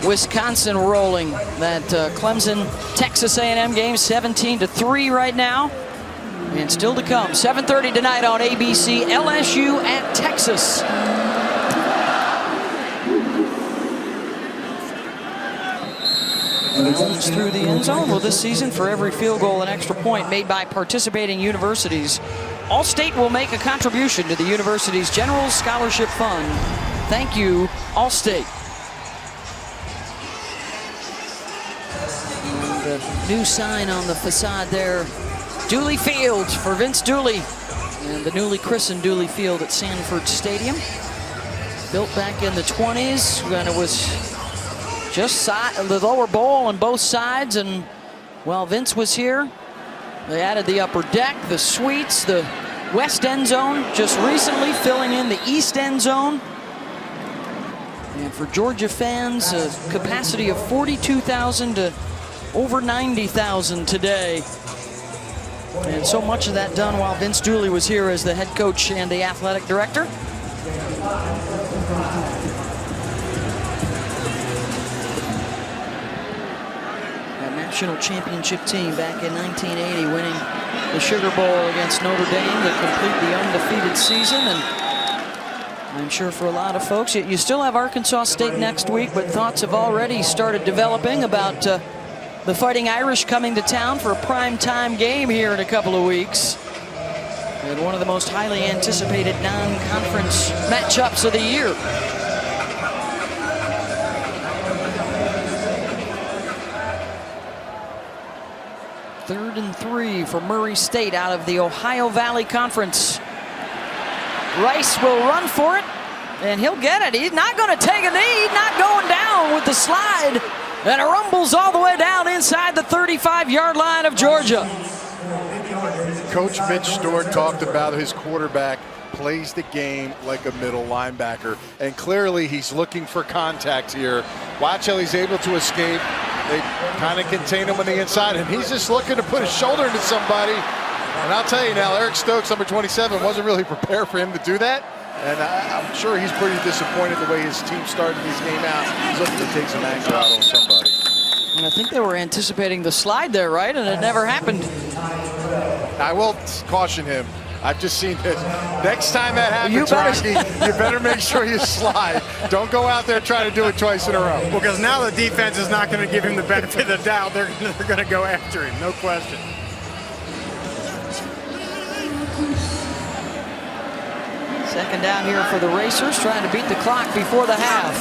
Wisconsin rolling. That Clemson-Texas A&M game, 17-3 right now. And still to come, 7:30 tonight on ABC, LSU at Texas. Holmes through the end zone. Well, this season, for every field goal and extra point made by participating universities, All-State will make a contribution to the university's General Scholarship Fund. Thank you, All-State. The new sign on the facade there, Dooley Field for Vince Dooley, and the newly christened Dooley Field at Sanford Stadium. Built back in the 20s, when it was just the lower bowl on both sides, and while Vince was here, they added the upper deck, the suites, the west end zone, just recently filling in the east end zone. And for Georgia fans, a capacity of 42,000 to over 90,000 today. And so much of that done while Vince Dooley was here as the head coach and the athletic director. National championship team back in 1980, winning the Sugar Bowl against Notre Dame to complete the undefeated season. And I'm sure for a lot of folks, you still have Arkansas State next week, but thoughts have already started developing about the Fighting Irish coming to town for a prime-time game here in a couple of weeks. And one of the most highly anticipated non-conference matchups of the year. Third and 3 for Murray State out of the Ohio Valley Conference. Rice will run for it, and he'll get it. He's not going to take a knee, not going down with the slide, and it rumbles all the way down inside the 35-yard line of Georgia. Coach Mitch Stewart talked about his quarterback plays the game like a middle linebacker, and clearly he's looking for contact here. Watch how he's able to escape. They kind of contain him on the inside, and he's just looking to put his shoulder into somebody, And I'll tell you now, Eric Stokes, number 27, wasn't really prepared for him to do that. And I'm sure he's pretty disappointed the way his team started this game out. He's looking to take some anger out on somebody. And I think they were anticipating the slide there, right? And it never happened. I will caution him. I've just seen this. Next time that happens, Rocky, you better make sure you slide. Don't go out there trying to do it twice in a row. Well, because now the defense is not going to give him the benefit of the doubt. They're going to go after him, no question. Second down here for the Racers, trying to beat the clock before the half.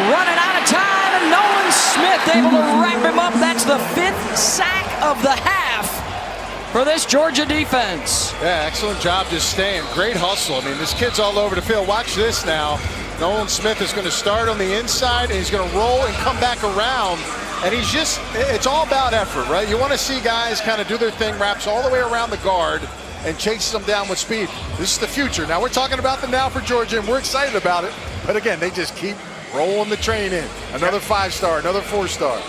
Running out of time, and Nolan Smith able to wrap him up. That's the 5th sack of the half for this Georgia defense. Yeah, excellent job just staying. Great hustle. I mean, this kid's all over the field. Watch this now. Nolan Smith is going to start on the inside, and he's going to roll and come back around. And he's just, it's all about effort, right? You want to see guys kind of do their thing, wraps all the way around the guard, and chases them down with speed. This is the future. Now, we're talking about them now for Georgia, and we're excited about it. But again, they just keep rolling the train in. Another 5-star, another 4-star.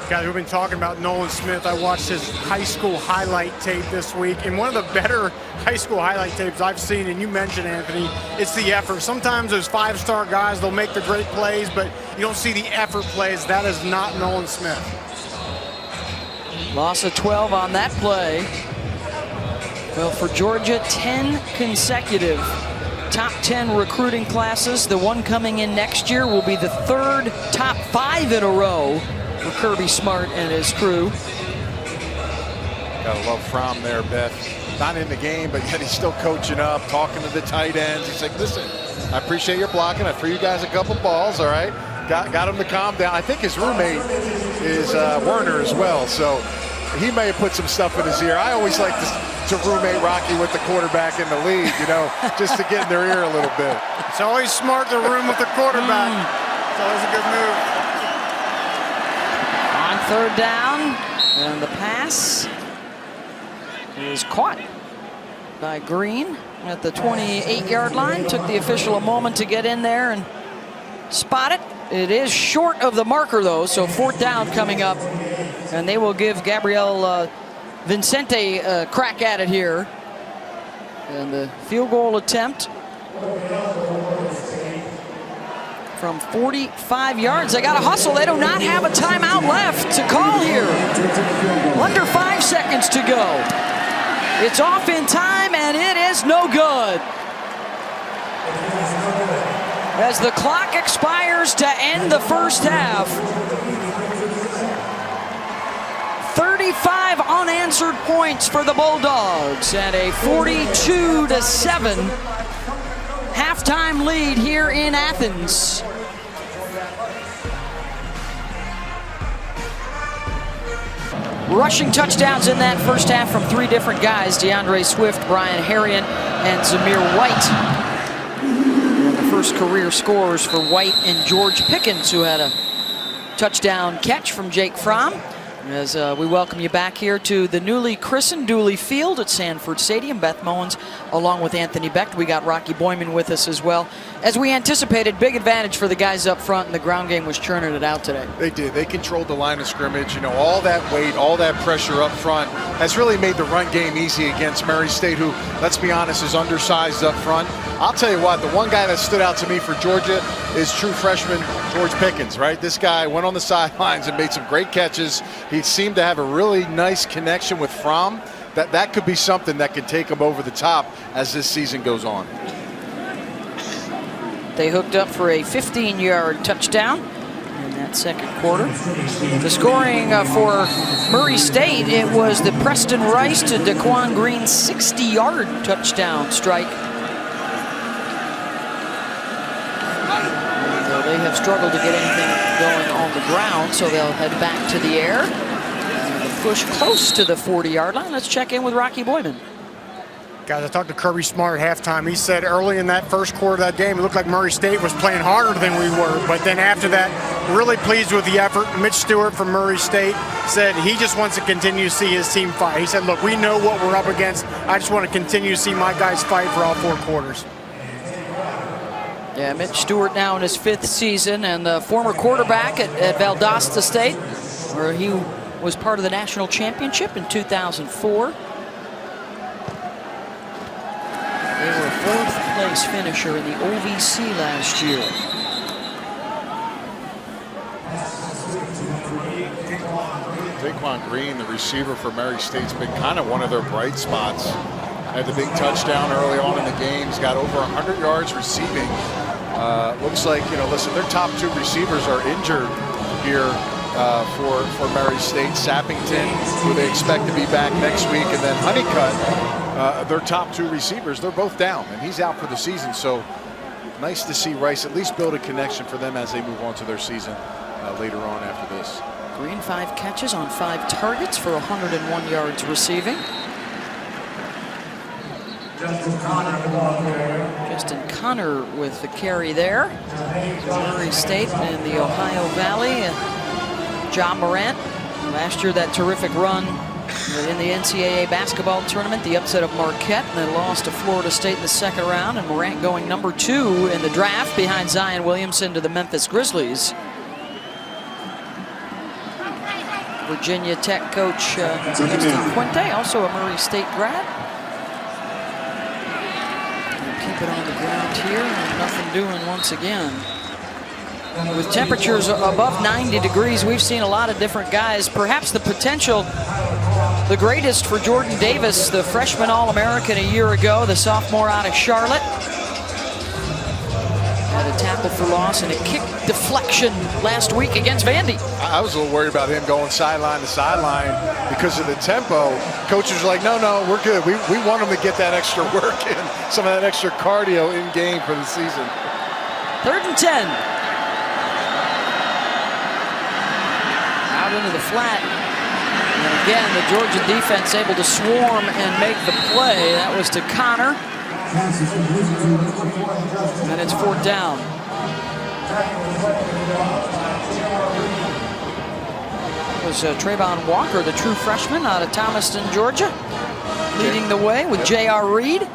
Guys, we've been talking about Nolan Smith. I watched his high school highlight tape this week, and one of the better high school highlight tapes I've seen, and you mentioned, Anthony, it's the effort. Sometimes those 5-star guys, they'll make the great plays, but you don't see the effort plays. That is not Nolan Smith. Loss of 12 on that play. Well, for Georgia, 10 consecutive top 10 recruiting classes. The one coming in next year will be the 3rd top 5 in a row for Kirby Smart and his crew. Gotta love Fromm there, Beth. Not in the game, but yet he's still coaching up, talking to the tight ends. He's like, listen, I appreciate your blocking. I threw you guys a couple balls, all right? Got him to calm down. I think his roommate is Werner as well, so he may have put some stuff in his ear. I always like to roommate Rocky with the quarterback in the league, you know, just to get in their ear a little bit. It's always smart to room with the quarterback. It's always a good move. On 3rd down, and the pass is caught by Green at the 28-yard line. Took the official a moment to get in there and spot it. It is short of the marker, though, so 4th down coming up. And they will give Gabriel Vincente a crack at it here. And the field goal attempt from 45 yards. They got to hustle. They do not have a timeout left to call here. Under 5 seconds to go. It's off in time, and it is no good. As the clock expires to end the first half. 35 unanswered points for the Bulldogs and a 42-7 halftime lead here in Athens. Rushing touchdowns in that first half from 3 different guys: DeAndre Swift, Brian Harrion, and Zamir White. And the first career scores for White and George Pickens, who had a touchdown catch from Jake Fromm. As we welcome you back here to the newly christened Dooley Field at Sanford Stadium. Beth Mowens along with Anthony Becht. We got Rocky Boyman with us as well. As we anticipated, big advantage for the guys up front, and the ground game was churning it out today. They did. They controlled the line of scrimmage. You know, all that weight, all that pressure up front has really made the run game easy against Murray State, who, let's be honest, is undersized up front. I'll tell you what, the one guy that stood out to me for Georgia is true freshman George Pickens, right? This guy went on the sidelines and made some great catches. He seemed to have a really nice connection with Fromm. That could be something that could take him over the top as this season goes on. They hooked up for a 15-yard touchdown in that second quarter. The scoring for Murray State, it was the Preston Rice to Daquan Green 60-yard touchdown strike. They have struggled to get anything going on the ground, so they'll head back to the air. Push close to the 40-yard line. Let's check in with Rocky Boyman. Guys, I talked to Kirby Smart at halftime. He said early in that first quarter of that game, it looked like Murray State was playing harder than we were. But then after that, really pleased with the effort. Mitch Stewart from Murray State said he just wants to continue to see his team fight. He said, look, we know what we're up against. I just want to continue to see my guys fight for all 4 quarters. Yeah, Mitch Stewart now in his 5th season, and the former quarterback at Valdosta State, where he was part of the national championship in 2004. They were a 4th place finisher in the OVC last year. Daquan Green, the receiver for Murray State's been kind of one of their bright spots. Had the big touchdown early on in the game. He's got over 100 yards receiving. Looks like, listen, their top 2 receivers are injured here for Murray State. Sappington, who they expect to be back next week, and then Honeycutt, their top 2 receivers, they're both down, and he's out for the season. So nice to see Rice at least build a connection for them as they move on to their season later on after this. Green 5 catches on 5 targets for 101 yards receiving. Justin Connor with the carry there. Murray State in the Ohio Valley. John Morant, last year that terrific run in the NCAA basketball tournament, the upset of Marquette, and then lost to Florida State in the 2nd round, and Morant going number 2 in the draft behind Zion Williamson to the Memphis Grizzlies. Virginia Tech coach Justin Quinte, also a Murray State grad. Keep it on the ground here, and nothing doing once again. With temperatures above 90 degrees, we've seen a lot of different guys. Perhaps the potential, the greatest for Jordan Davis, the freshman All-American a year ago, the sophomore out of Charlotte. Had a tackle for loss and a kick deflection last week against Vandy. I was a little worried about him going sideline to sideline because of the tempo. Coaches are like, no, we're good. We want him to get that extra work in, some of that extra cardio in game for the season. 3rd and 10. Out into the flat. And again, the Georgia defense able to swarm and make the play. That was to Connor. And it's 4th down. It was Trayvon Walker, the true freshman out of Thomaston, Georgia, leading the way with J.R. Reed.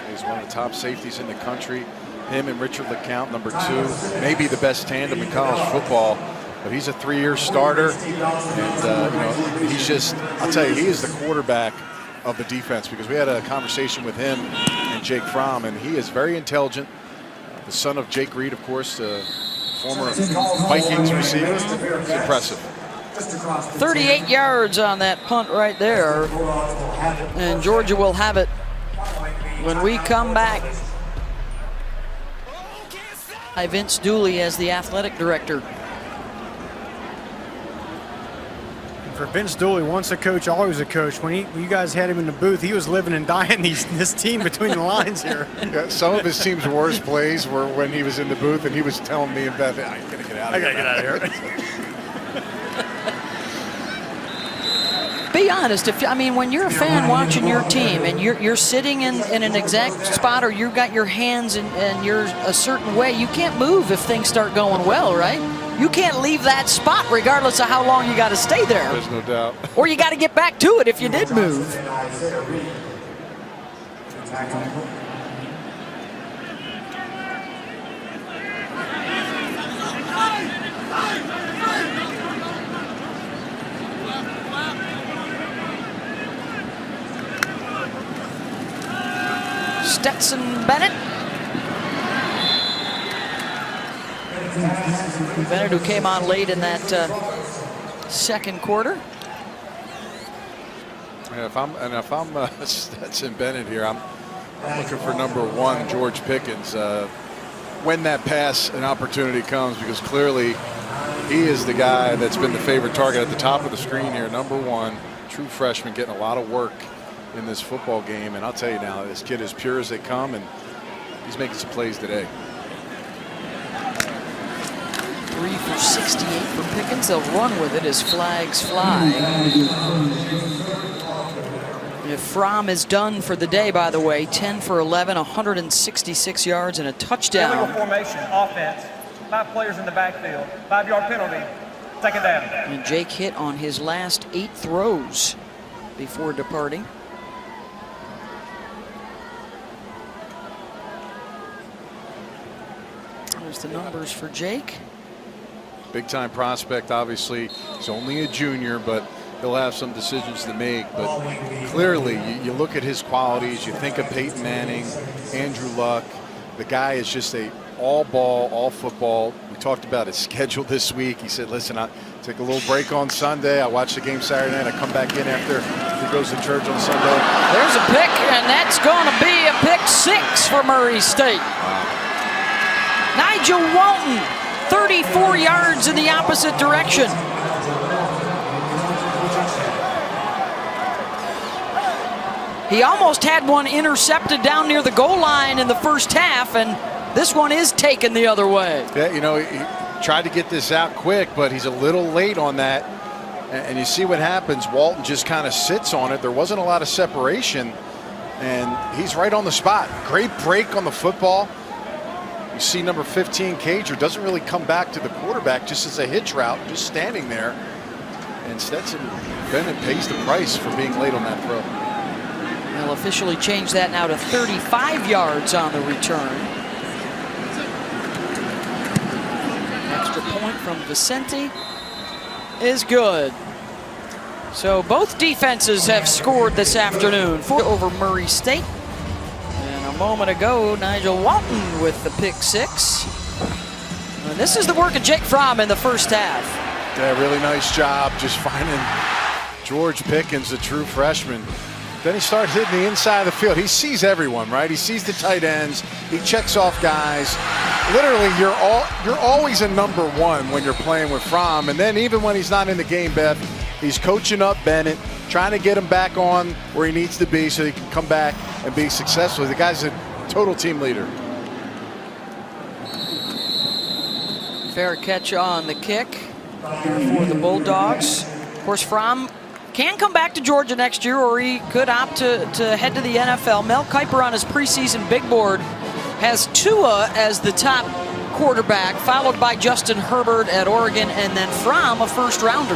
He's one of the top safeties in the country. Him and Richard LeCount, number 2, maybe the best tandem in college football. But he's a 3-year starter, and he's just, I'll tell you, he is the quarterback of the defense, because we had a conversation with him and Jake Fromm, and he is very intelligent. The son of Jake Reed, of course, former Vikings receiver. It's impressive. 38 yards on that punt right there, and Georgia will have it when we come back. By Vince Dooley as the athletic director. For Vince Dooley, once a coach, always a coach. When you guys had him in the booth, he was living and dying this team between the lines here. Yeah, some of his team's worst plays were when he was in the booth and he was telling me and Beth, I gotta get out of here. I gotta get out of here. Be honest, when you're a fan watching your team and you're sitting in an exact spot, or you've got your hands and you're a certain way, you can't move if things start going well, right? You can't leave that spot regardless of how long you got to stay there. There's no doubt. Or you got to get back to it if you did move. Stetson Bennett. Bennett, who came on late in that 2nd quarter. Yeah, if I'm Stetson Bennett here, I'm looking for number 1, George Pickens. When that pass and opportunity comes, because clearly he is the guy that's been the favorite target at the top of the screen here. Number 1, true freshman, getting a lot of work in this football game. And I'll tell you now, this kid is pure as they come, and he's making some plays today. 3 for 68 for Pickens. They'll run with it as flags fly. If Fromm is done for the day, by the way, 10 for 11, 166 yards and a touchdown. Illegal formation, offense, 5 players in the backfield, 5-yard penalty, 2nd down. And Jake hit on his last 8 throws before departing. There's the numbers for Jake. Big-time prospect, obviously. He's only a junior, but he'll have some decisions to make. But clearly, you look at his qualities, you think of Peyton Manning, Andrew Luck. The guy is just a all ball, all football. We talked about his schedule this week. He said, listen, I take a little break on Sunday. I watch the game Saturday night. I come back in after he goes to church on Sunday. There's a pick, and that's going to be a pick 6 for Murray State. Nigel Walton, 34 yards in the opposite direction. He almost had one intercepted down near the goal line in the first half, and this one is taken the other way. Yeah, you know, he tried to get this out quick, but he's a little late on that. And you see what happens. Walton just kind of sits on it. There wasn't a lot of separation, and he's right on the spot. Great break on the football. You see number 15, Cager, doesn't really come back to the quarterback, just as a hitch route, just standing there. And Stetson Bennett pays the price for being late on that throw. They'll officially change that now to 35 yards on the return. Extra point from Vicente is good. So both defenses have scored this afternoon. 4 over Murray State. And a moment ago, Nigel Walton with the pick 6. And this is the work of Jake Fromm in the first half. Yeah, really nice job just finding George Pickens, the true freshman. Then he starts hitting the inside of the field. He sees everyone, right? He sees the tight ends. He checks off guys. Literally, you're always a number 1 when you're playing with Fromm. And then even when he's not in the game, Beth, he's coaching up Bennett, trying to get him back on where he needs to be so he can come back and be successful. The guy's a total team leader. Fair catch on the kick for the Bulldogs. Of course, Fromm can come back to Georgia next year, or he could opt to head to the NFL. Mel Kiper on his preseason big board has Tua as the top quarterback, followed by Justin Herbert at Oregon, and then Fromm, a first-rounder.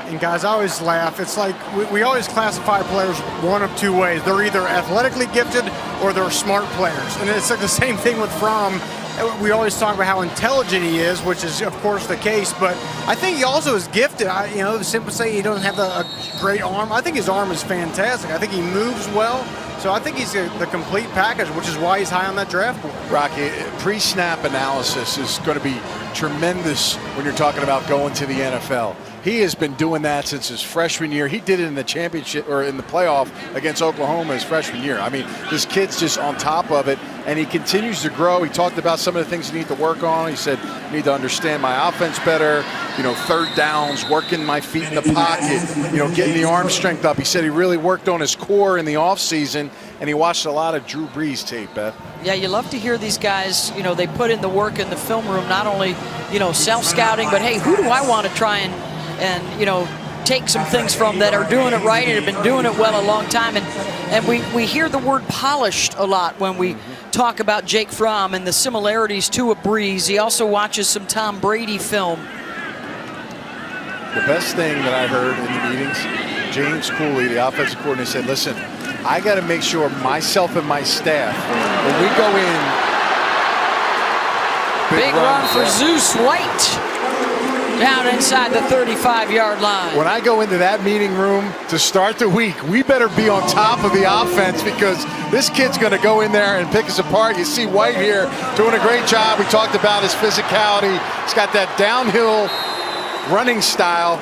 And guys, I always laugh. It's like we always classify players one of 2 ways. They're either athletically gifted or they're smart players. And it's like the same thing with Fromm. We always talk about how intelligent he is, which is, of course, the case. But I think he also is gifted. You know, some say he doesn't have a great arm. I think his arm is fantastic. I think he moves well. So I think he's the complete package, which is why he's high on that draft board. Rocky, pre-snap analysis is going to be tremendous when you're talking about going to the NFL. He has been doing that since his freshman year. He did it in the championship or in the playoff against Oklahoma his freshman year. I mean, this kid's just on top of it, and he continues to grow. He talked about some of the things you need to work on. He said, I need to understand my offense better, you know, third downs, working my feet in the pocket, you know, getting the arm strength up. He said he really worked on his core in the offseason, and he watched a lot of Drew Brees tape, Beth. Yeah, you love to hear these guys, you know, they put in the work in the film room, not only, you know, self-scouting, but hey, who do I want to try and you know, take some things from that are doing it right and have been doing it well a long time. And we hear the word polished a lot when we talk about Jake Fromm and the similarities to a Brees. He also watches some Tom Brady film. The best thing that I heard in the meetings, James Cooley, the offensive coordinator, said, listen, I got to make sure myself and my staff, when we go in, big run for Zeus White. Down inside the 35-yard line. When I go into that meeting room to start the week, we better be on top of the offense because this kid's going to go in there and pick us apart. You see White here doing a great job. We talked about his physicality. He's got that downhill running style,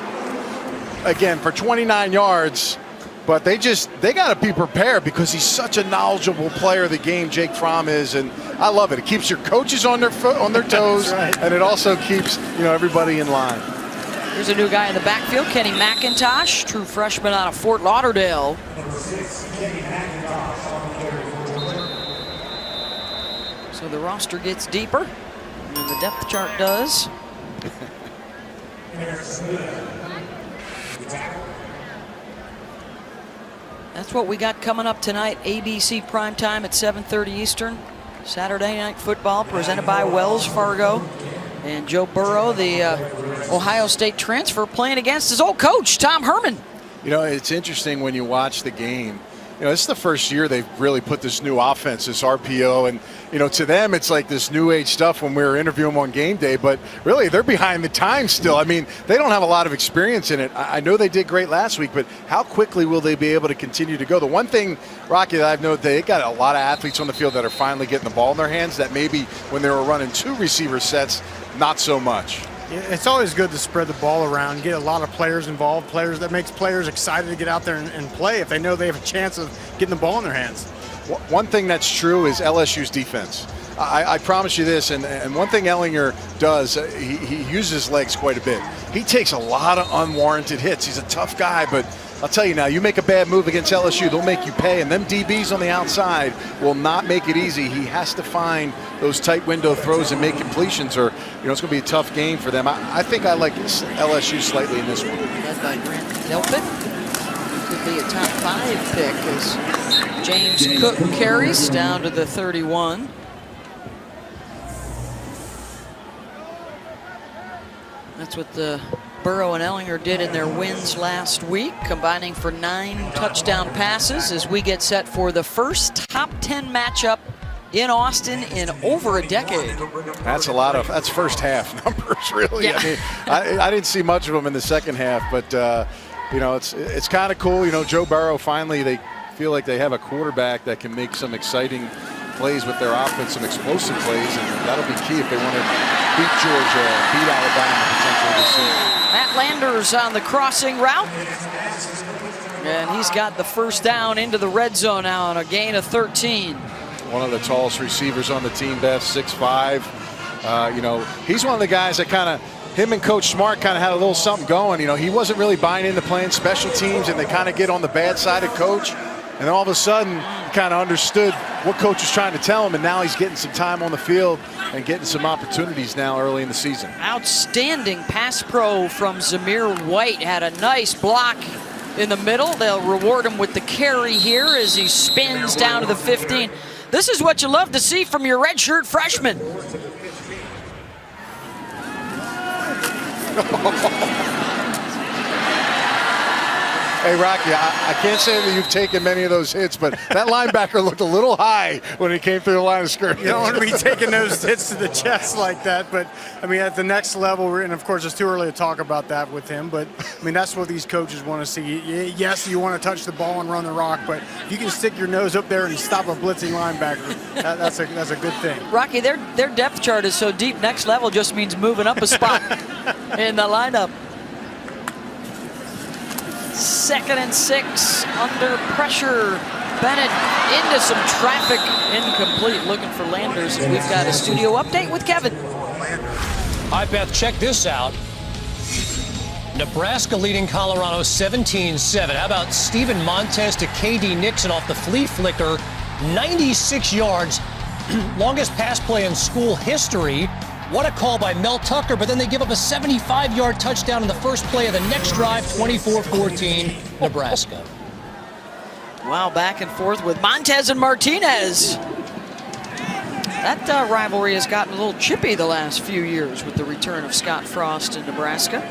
again, for 29 yards. But they got to be prepared because he's such a knowledgeable player of the game, Jake Fromm is, and I love it. It keeps your coaches on their toes, right. And it also keeps, you know, everybody in line. Here's a new guy in the backfield, Kenny McIntosh, true freshman out of Fort Lauderdale. So the roster gets deeper, and the depth chart does. That's what we got coming up tonight. ABC primetime at 7:30 Eastern. Saturday Night Football presented by Wells Fargo. And Joe Burrow, the Ohio State transfer, playing against his old coach, Tom Herman. You know, it's interesting when you watch the game. this is the first year they've really put this new offense, this RPO, and to them it's like this new age stuff when we were interviewing them on game day, but really they're behind the times still. I mean, they don't have a lot of experience in it. I know they did great last week, but how quickly will they be able to continue to go? The one thing, Rocky, that I've noted, they got a lot of athletes on the field that are finally getting the ball in their hands that maybe when they were running 2 receiver sets, not so much. It's always good to spread the ball around, get a lot of players involved, that makes players excited to get out there and play if they know they have a chance of getting the ball in their hands. One thing that's true is LSU's defense. I promise you this, and one thing Ellinger does, he uses his legs quite a bit. He takes a lot of unwarranted hits. He's a tough guy, but I'll tell you now, you make a bad move against LSU, they'll make you pay, and them DBs on the outside will not make it easy. He has to find those tight window throws and make completions, or it's going to be a tough game for them. I think I like LSU slightly in this one. Led by Grant Delpit. Could be a top 5 pick as James Cook carries down to the 31. That's what the Burrow and Ellinger did in their wins last week, combining for 9 touchdown passes as we get set for the first top 10 matchup in Austin in over a decade. That's that's first half numbers, really. Yeah. I mean, I didn't see much of them in the second half, but it's kind of cool. Joe Burrow, finally they feel like they have a quarterback that can make some exciting plays with their offense, some explosive plays, and that'll be key if they want to beat Georgia, beat Alabama potentially this season. Matt Landers on the crossing route, and he's got the first down into the red zone now on a gain of 13. One of the tallest receivers on the team, Beth, 6'5". He's one of the guys that him and Coach Smart kind of had a little something going. He wasn't really buying into playing special teams, and they kind of get on the bad side of Coach. And then all of a sudden, he kind of understood what Coach was trying to tell him, and now he's getting some time on the field and getting some opportunities now early in the season. Outstanding pass pro from Zamir White. Had a nice block in the middle. They'll reward him with the carry here as he spins down to the 15. This is what you love to see from your redshirt freshman. Hey, Rocky, I can't say that you've taken many of those hits, but that linebacker looked a little high when he came through the line of scrimmage. You don't want to be taking those hits to the chest like that, but, at the next level, and of course, it's too early to talk about that with him, but, that's what these coaches want to see. Yes, you want to touch the ball and run the rock, but if you can stick your nose up there and stop a blitzing linebacker, that's a good thing. Rocky, their depth chart is so deep, next level just means moving up a spot in the lineup. 2nd and 6, under pressure. Bennett into some traffic, incomplete. Looking for Landers, and we've got a studio update with Kevin. Hi, Beth, check this out. Nebraska leading Colorado 17-7. How about Steven Montez to KD Nixon off the flea flicker, 96 yards, longest pass play in school history. What a call by Mel Tucker, but then they give up a 75-yard touchdown in the first play of the next drive, 24-14, Nebraska. Wow, back and forth with Montez and Martinez. That rivalry has gotten a little chippy the last few years with the return of Scott Frost in Nebraska.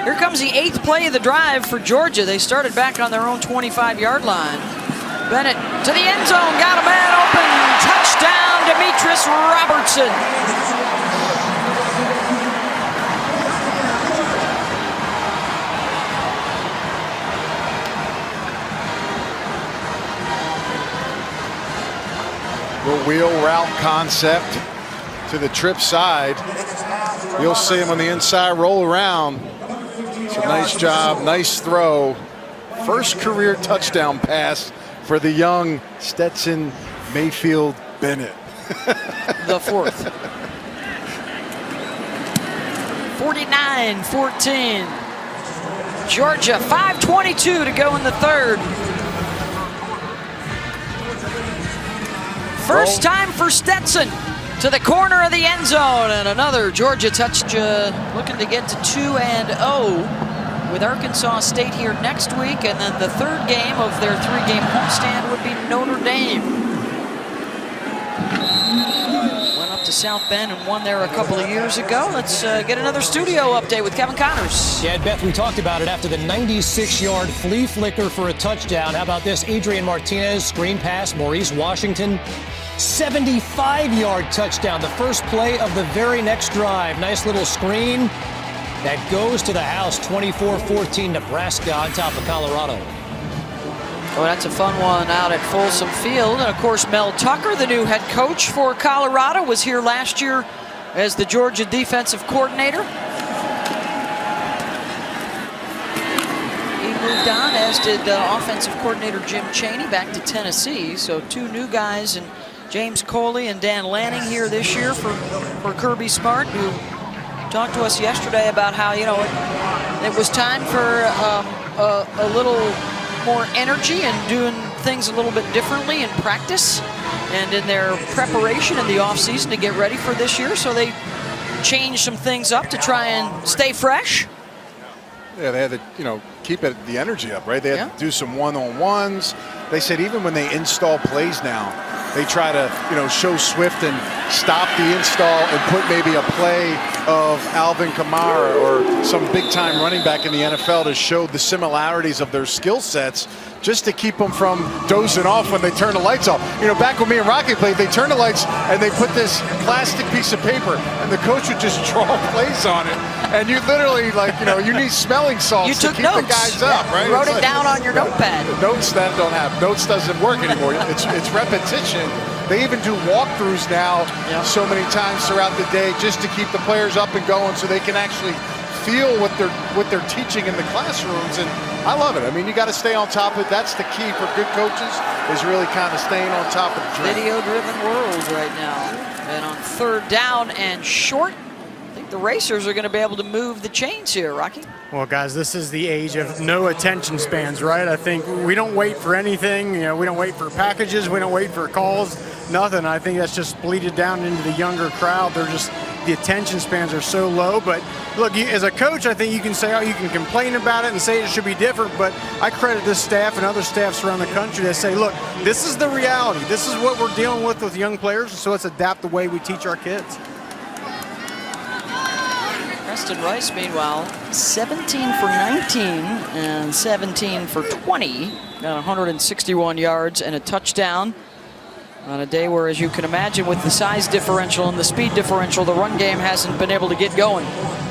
Here comes the 8th play of the drive for Georgia. They started back on their own 25-yard line. Bennett to the end zone, got a man open, touchdown, Demetrius Robertson. The wheel route concept to the trip side. You'll see him on the inside roll around. It's a nice job, nice throw. First career touchdown pass for the young Stetson Mayfield Bennett. The 4th. 49-14. Georgia, 5:22 to go in the 3rd. First time for Stetson to the corner of the end zone, and another Georgia looking to get to 2-0 with Arkansas State here next week, and then the 3rd game of their 3-game homestand would be Notre Dame. Went up to South Bend and won there a couple of years ago. Let's get another studio update with Kevin Connors. Yeah, and Beth, we talked about it after the 96-yard flea flicker for a touchdown. How about this? Adrian Martinez, screen pass, Maurice Washington, 75-yard touchdown, the first play of the very next drive. Nice little screen that goes to the house, 24-14 Nebraska on top of Colorado. Well, that's a fun one out at Folsom Field. And, of course, Mel Tucker, the new head coach for Colorado, was here last year as the Georgia defensive coordinator. He moved on, as did offensive coordinator Jim Chaney, back to Tennessee. So 2 new guys, and James Coley and Dan Lanning here this year for Kirby Smart, who talked to us yesterday about how, you know, it was time for a little more energy and doing things a little bit differently in practice and in their preparation in the offseason to get ready for this year. So they changed some things up to try and stay fresh. Yeah, they had to, you know, keep the energy up, right? They had to do some one-on-ones. They said even when they install plays now, they try to, you know, show Swift and stop the install and put maybe a play of Alvin Kamara or some big-time running back in the NFL to show the similarities of their skill sets, just to keep them from dozing off when they turn the lights off. You know, back when me and Rocky played, they turned the lights and they put this plastic piece of paper and the coach would just draw plays on it. And you literally, like, you know, you need smelling salts to keep the guys up, right? You wrote it down on your notepad. Notes that don't have. Notes doesn't work anymore. It's repetition. They even do walkthroughs now so many times throughout the day just to keep the players up and going so they can actually feel what they're teaching in the classrooms. And I love it. I mean, you got to stay on top of it. That's the key for good coaches, is really kind of staying on top of the trend. Video-driven world right now. And on 3rd down and short, I think the Racers are going to be able to move the chains here, Rocky. Well, guys, this is the age of no attention spans, right? I think we don't wait for anything. You know, we don't wait for packages. We don't wait for calls. Nothing. I think that's just bleeded down into the younger crowd. They're just, the attention spans are so low. But look, as a coach, I think you can say, oh, you can complain about it and say it should be different. But I credit this staff and other staffs around the country that say, look, this is the reality. This is what we're dealing with young players. So let's adapt the way we teach our kids. Preston Rice, meanwhile, 17 for 19 and 17 for 20. Got 161 yards and a touchdown on a day where, as you can imagine, with the size differential and the speed differential, the run game hasn't been able to get going.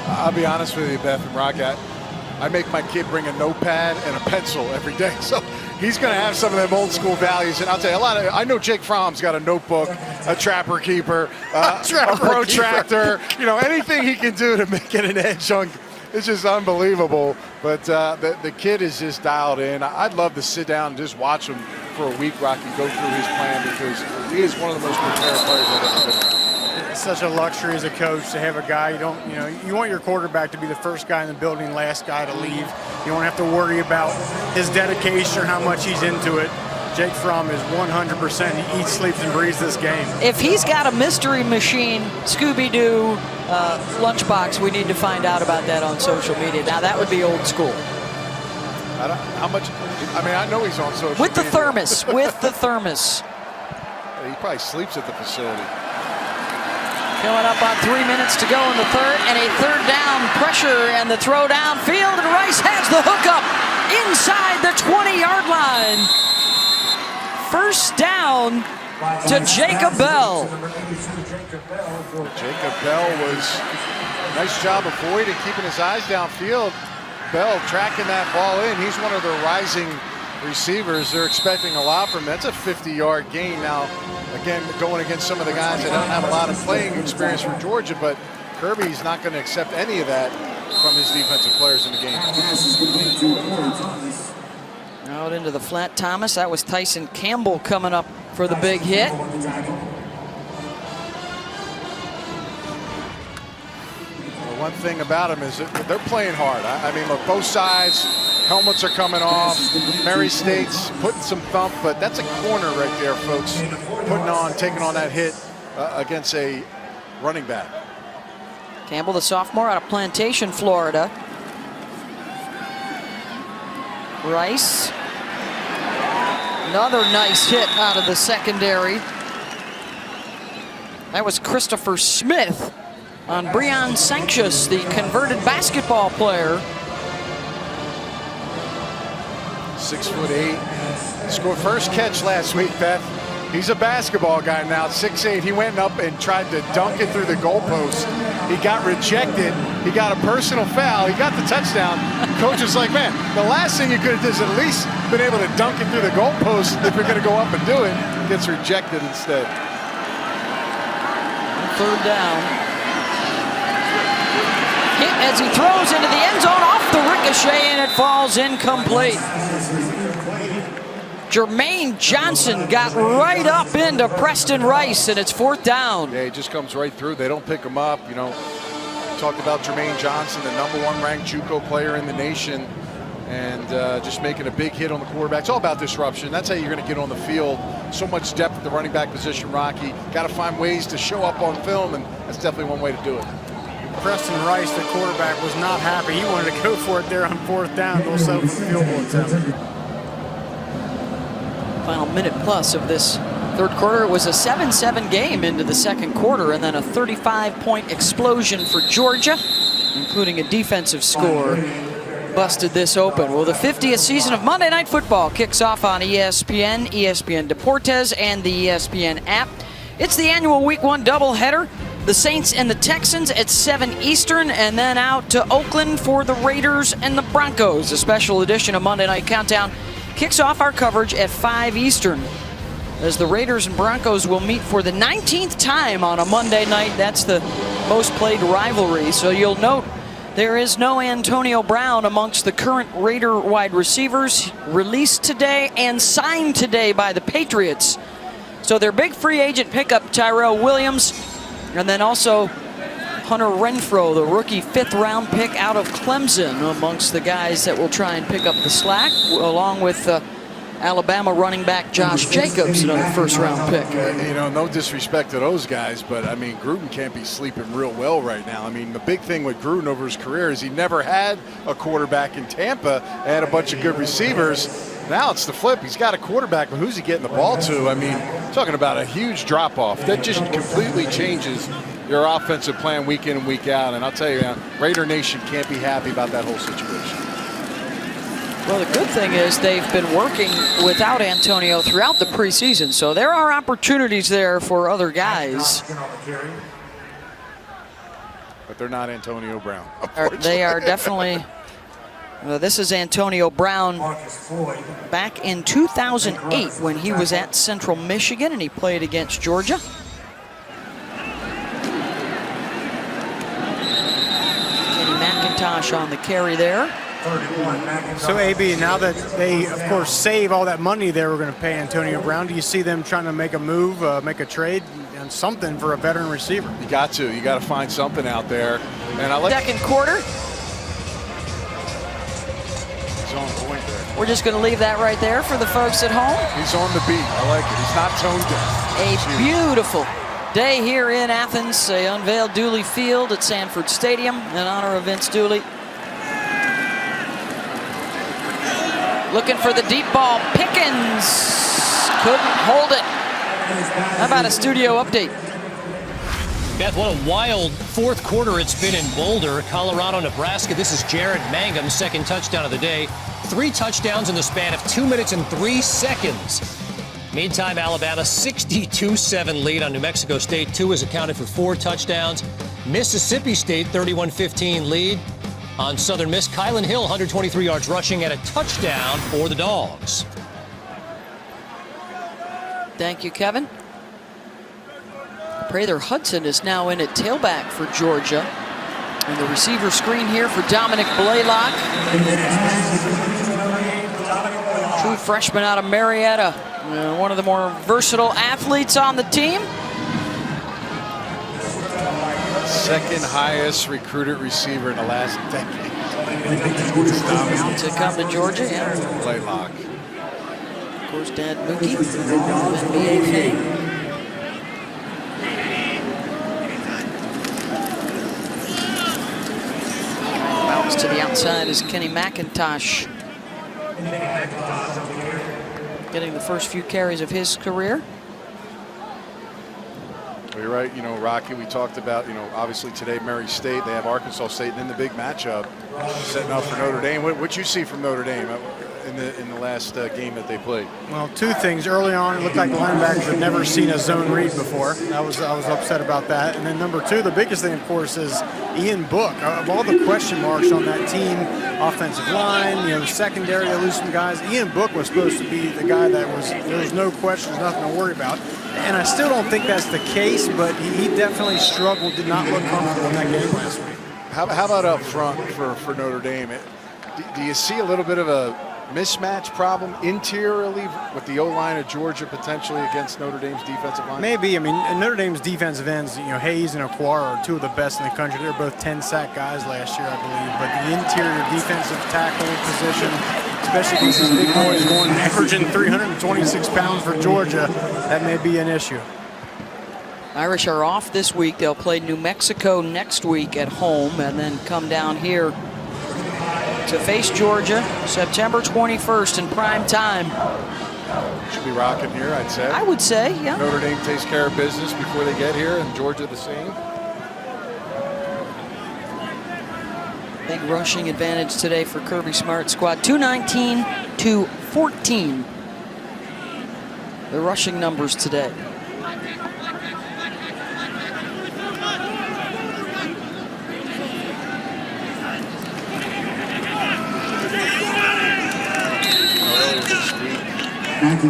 I'll be honest with you, Beth and Rock, I make my kid bring a notepad and a pencil every day. So he's going to have some of them old school values. And I'll tell you, I know Jake Fromm's got a notebook, a trapper keeper, a protractor, you know, anything he can do to make it an edge on. It's just unbelievable. But the kid is just dialed in. I'd love to sit down and just watch him for a week, Rocky, go through his plan, because he is one of the most prepared players I've ever been around. It's such a luxury as a coach to have a guy you want your quarterback to be the first guy in the building, last guy to leave. You don't have to worry about his dedication or how much he's into it. Jake Fromm is 100%. He eats, sleeps, and breathes this game. If he's got a mystery machine, Scooby-Doo lunchbox, we need to find out about that on social media. Now, that would be old school. How much? I mean, I know he's on social media. With the thermos. With the thermos. He probably sleeps at the facility. Coming up on 3 minutes to go in the third, and a 3rd down pressure and the throw downfield, and Rice has the hookup inside the 20-yard line. First down to Jacob Bell. Jacob Bell was nice job avoiding, keeping his eyes downfield. Bell tracking that ball in. He's one of the rising receivers. They're expecting a lot from him. That's a 50-yard gain. Now, again, going against some of the guys that don't have a lot of playing experience for Georgia, but Kirby's not going to accept any of that from his defensive players in the game. Out into the flat, Thomas. That was Tyson Campbell coming up for the big hit. One thing about them is that they're playing hard. I mean, look, both sides, helmets are coming off. Mary State's putting some thump, but that's a corner right there, folks. Taking on that hit against a running back. Campbell, the sophomore out of Plantation, Florida. Rice. Another nice hit out of the secondary. That was Christopher Smith on Breon Sanchez, the converted basketball player. 6'8". Scored first catch last week, Beth. He's a basketball guy now, 6'8". He went up and tried to dunk it through the goalpost. He got rejected. He got a personal foul. He got the touchdown. Coach was like, man, the last thing you could have done is at least been able to dunk it through the goalpost if you're going to go up and do it. Gets rejected instead. Third down. Hit as he throws into the end zone off the ricochet, and it falls incomplete. Jermaine Johnson got right up into Preston Rice, and it's fourth down. Yeah, he just comes right through. They don't pick him up. You know, talked about Jermaine Johnson, the #1 ranked JUCO player in the nation, and just making a big hit on the quarterback. It's all about disruption. That's how you're going to get on the field. So much depth at the running back position, Rocky. Got to find ways to show up on film, and that's definitely one way to do it. Preston Rice, the quarterback, was not happy. He wanted to go for it there on fourth down. They'll settle for the field goal attempt. Final minute plus of this third quarter. It was a 7-7 game into the second quarter, and then a 35-point explosion for Georgia, including a defensive score, busted this open. Well, the 50th season of Monday Night Football kicks off on ESPN, ESPN Deportes, and the ESPN app. It's the annual Week 1 doubleheader. The Saints and the Texans at 7 Eastern, and then out to Oakland for the Raiders and the Broncos. A special edition of Monday Night Countdown kicks off our coverage at 5 Eastern, as the Raiders and Broncos will meet for the 19th time on a Monday night. That's the most played rivalry. So you'll note there is no Antonio Brown amongst the current Raider wide receivers, released today and signed today by the Patriots. So their big free agent pickup, Tyrell Williams, and then also Hunter Renfrow, the rookie 5th-round pick out of Clemson, amongst the guys that will try and pick up the slack, along with Alabama running back Josh Jacobs, another 1st-round pick. You know, no disrespect to those guys, but I mean, Gruden can't be sleeping real well right now. I mean, the big thing with Gruden over his career is he never had a quarterback in Tampa and had a bunch of good receivers. Now it's the flip. He's got a quarterback, but who's he getting the ball to? I mean, talking about a huge drop-off. That just completely changes your offensive plan week in and week out. And I'll tell you, Raider Nation can't be happy about that whole situation. Well, the good thing is they've been working without Antonio throughout the preseason, so there are opportunities there for other guys. But they're not Antonio Brown. They are definitely. This is Antonio Brown back in 2008 when he was at Central Michigan and he played against Georgia. Kenny McIntosh on the carry there. So, AB, now that they, of course, save all that money they were going to pay Antonio Brown, do you see them trying to make a move, make a trade, and something for a veteran receiver? You got to. You got to find something out there. And I like second quarter. He's on point there. We're just going to leave that right there for the folks at home. He's on the beat. I like it. He's not tone deaf. A beautiful day here in Athens. They unveiled Dooley Field at Sanford Stadium in honor of Vince Dooley. Looking for the deep ball. Pickens couldn't hold it. How about a studio update? Beth, what a wild fourth quarter it's been in Boulder, Colorado, Nebraska. This is Jared Mangum's second touchdown of the day. 3 touchdowns in the span of 2 minutes and 3 seconds. Meantime, Alabama 62-7 lead on New Mexico State. 2 has accounted for 4 touchdowns. Mississippi State 31-15 lead on Southern Miss. Kylan Hill 123 yards rushing and a touchdown for the Dogs. Thank you, Kevin. Prather Hudson is now in at tailback for Georgia. And the receiver screen here for Dominic Blaylock. True freshman out of Marietta. One of the more versatile athletes on the team. Second highest recruited receiver in the last decade. To come to Georgia, yeah. Blaylock. Of course, Dad Mookie, NBA fame. Bounce to the outside is Kenny McIntosh. Getting the first few carries of his career. Well, you're right. You know, Rocky, we talked about, you know, obviously today Murray State, they have Arkansas State, and then the big matchup setting up for Notre Dame. What you see from Notre Dame in the last game that they played? Well, two things. Early on, it looked like the linebackers had never seen a zone read before. I was upset about that. And then number two, the biggest thing, of course, is Ian Book. Of all the question marks on that team, offensive line, you know, the secondary, they lose some guys. Ian Book was supposed to be the guy that there was no questions, nothing to worry about. And I still don't think that's the case, but he definitely struggled, did not look comfortable in that game last week. How about up front for Notre Dame? Do you see a little bit of a mismatch problem interiorly with the O-line of Georgia potentially against Notre Dame's defensive line? Maybe. I mean, Notre Dame's defensive ends, you know, Hayes and Aquara are two of the best in the country. They were both 10-sack guys last year, I believe. But the interior defensive tackle position, especially against these big boys going averaging 326 pounds for Georgia, that may be an issue. Irish are off this week. They'll play New Mexico next week at home and then come down here to face Georgia September 21st in prime time. Should be rocking here, I'd say. I would say, yeah. Notre Dame takes care of business before they get here, and Georgia the same. Big rushing advantage today for Kirby Smart's squad. 219-14. The rushing numbers today.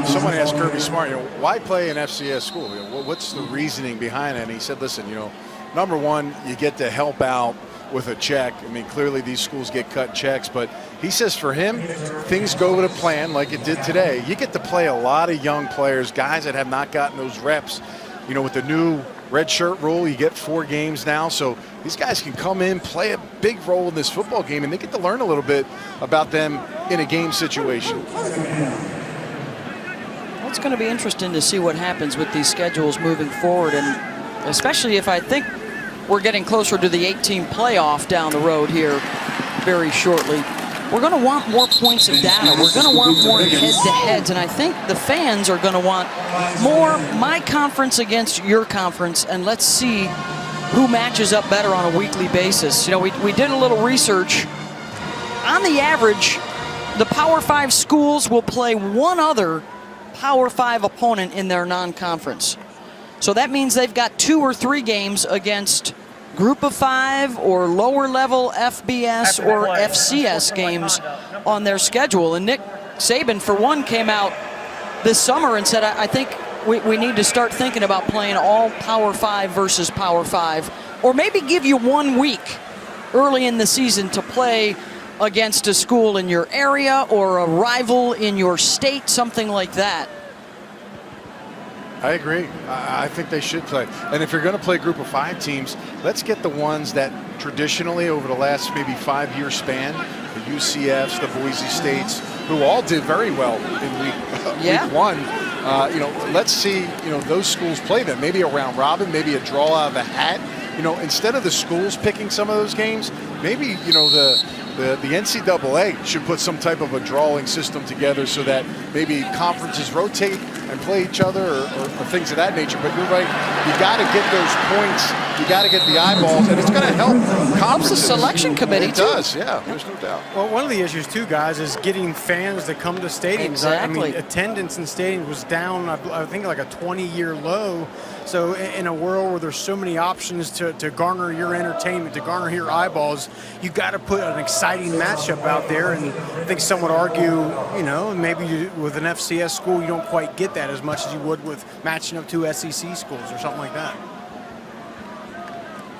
Someone asked Kirby Smart, you know, why play an FCS school? You know, what's the reasoning behind it? And he said, listen, you know, number one, you get to help out with a check. I mean, clearly these schools get cut checks, but he says for him, things go to plan like it did today. You get to play a lot of young players, guys that have not gotten those reps. You know, with the new red shirt rule, you get 4 games now, so these guys can come in, play a big role in this football game, and they get to learn a little bit about them in a game situation. It's going to be interesting to see what happens with these schedules moving forward, and especially if I think we're getting closer to the 8-team playoff down the road here very shortly. We're going to want more points of data. We're going to want more head-to-heads, and I think the fans are going to want more my conference against your conference, and let's see who matches up better on a weekly basis. You know, we did a little research. On the average, the Power 5 schools will play one other Power 5 opponent in their non-conference. So that means they've got 2 or 3 games against Group of 5 or lower level FBS or FCS games on their schedule. And Nick Saban, for one, came out this summer and said, I think we need to start thinking about playing all Power 5 versus Power 5, or maybe give you 1 week early in the season to play against a school in your area or a rival in your state, something like that. I agree. I think they should play. And if you're going to play Group of 5 teams, let's get the ones that traditionally over the last maybe 5-year span, the UCFs, the Boise States, who all did very well in week 1. You know, let's see, you know, those schools play them. Maybe a round robin, maybe a draw out of a hat. You know, instead of the schools picking some of those games, maybe, you know, the NCAA should put some type of a drawing system together so that maybe conferences rotate and play each other or things of that nature. But you're right, you got to get those points, you got to get the eyeballs, and it's going to help conferences. Helps the selection committee, it does, yeah, there's no doubt. Well, one of the issues, too, guys, is getting fans to come to stadiums. Exactly. I mean, attendance in stadiums was down, I think, like a 20-year low. So in a world where there's so many options to garner your entertainment, to garner your eyeballs, you got to put an exciting matchup out there. And I think some would argue, you know, maybe with an FCS school, you don't quite get that as much as you would with matching up 2 SEC schools or something like that.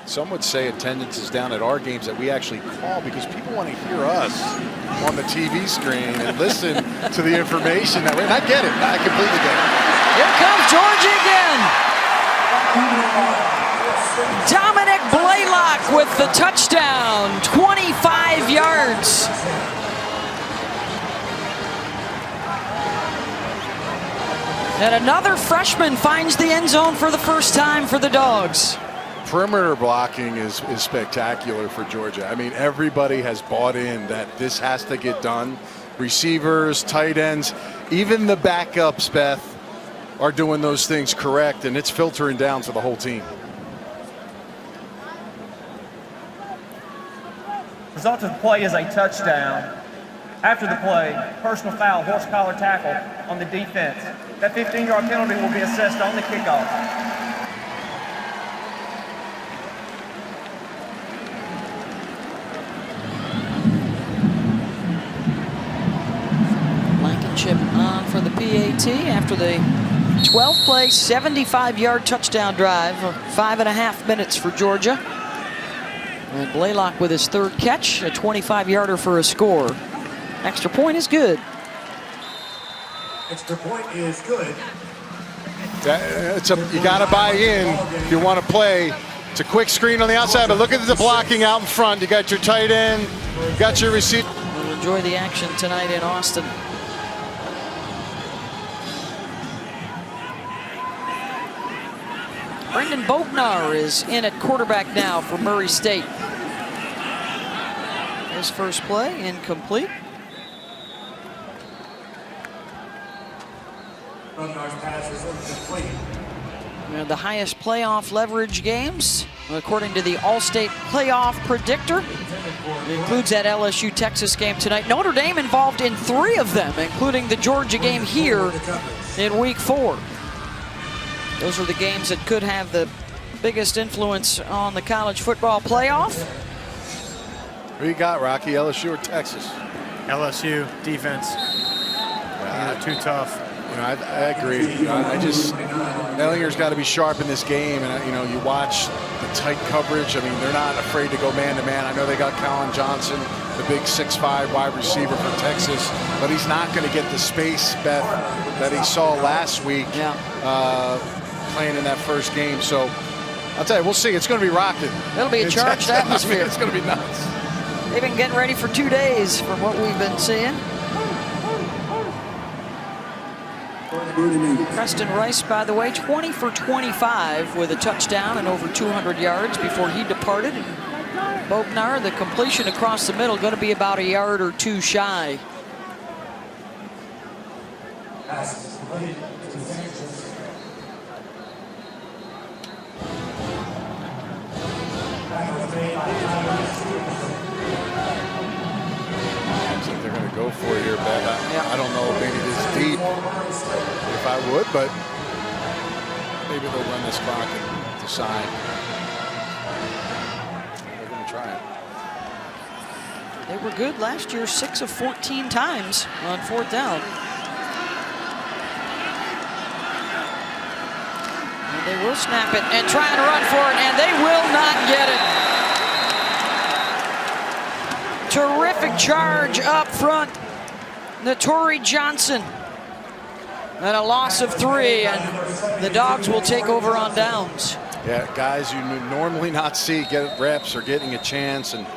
Some would say attendance is down at our games that we actually call because people want to hear us on the TV screen and listen to the information that and I get it. I completely get it. Here comes Georgia again. Dominic Blaylock with the touchdown, 25 yards. And another freshman finds the end zone for the first time for the Dogs. Perimeter blocking is spectacular for Georgia. I mean, everybody has bought in that this has to get done. Receivers, tight ends, even the backups, Beth. are doing those things correct, and it's filtering down to the whole team. Result of the play is a touchdown. After the play, personal foul, horse collar tackle on the defense. That 15-yard penalty will be assessed on the kickoff. Blankenship on for the PAT after the 12-play, 75-yard touchdown drive. 5.5 minutes for Georgia. And Blaylock with his third catch, a 25-yarder for a score. Extra point is good. Extra point is good. You got to buy in if you want to play. It's a quick screen on the outside, but look at the blocking out in front. You got your tight end, you got your receiver. We'll enjoy the action tonight in Austin. Brendan Bognar is in at quarterback now for Murray State. His first play, incomplete. And the highest playoff leverage games, according to the All-State Playoff Predictor. It includes that LSU-Texas game tonight. Notre Dame involved in 3 of them, including the Georgia game here in Week 4. Those are the games that could have the biggest influence on the college football playoff. Who you got, Rocky? LSU or Texas? LSU defense. Too tough. You know, I agree. Ellinger's got to be sharp in this game, and you watch the tight coverage. I mean, they're not afraid to go man-to-man. I know they got Colin Johnson, the big 6'5" wide receiver for Texas, but he's not going to get the space, Beth, that he saw last week playing in that first game. So I'll tell you, we'll see. It's going to be rocking. It'll be a charged atmosphere. I mean, it's going to be nuts. They've been getting ready for 2 days from what we've been seeing. Preston Rice, by the way, 20 for 25 with a touchdown and over 200 yards before he departed. Bognar, the completion across the middle, going to be about a yard or 2 shy. They're going to go for it here, Beth. I don't know if maybe this deep, if I would, but maybe they'll run this clock and decide. They're going to try it. They were good last year, 6 of 14 times on 4th down. And they will snap it and try and run for it, and they will not get it. Terrific charge up front. Naturi Johnson. And a loss of 3, and the Dogs will take over on downs. Yeah, guys you normally not see get reps or getting a chance, and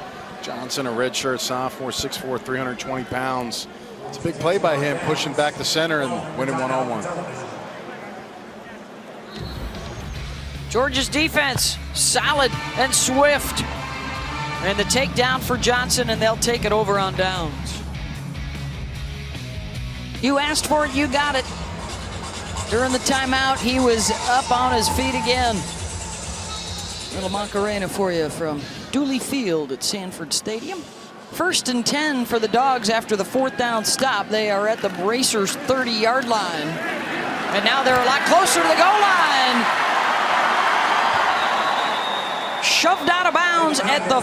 Johnson, a redshirt sophomore, 6'4", 320 pounds. It's a big play by him, pushing back the center and winning one-on-one. Georgia's defense, solid and swift. And the takedown for Johnson, and they'll take it over on downs. You asked for it, you got it. During the timeout, he was up on his feet again. Little Macarena for you from Dooley Field at Sanford Stadium. 1st and 10 for the Dogs after the 4th down stop. They are at the Racers' 30-yard line. And now they're a lot closer to the goal line. Shoved out of bounds at the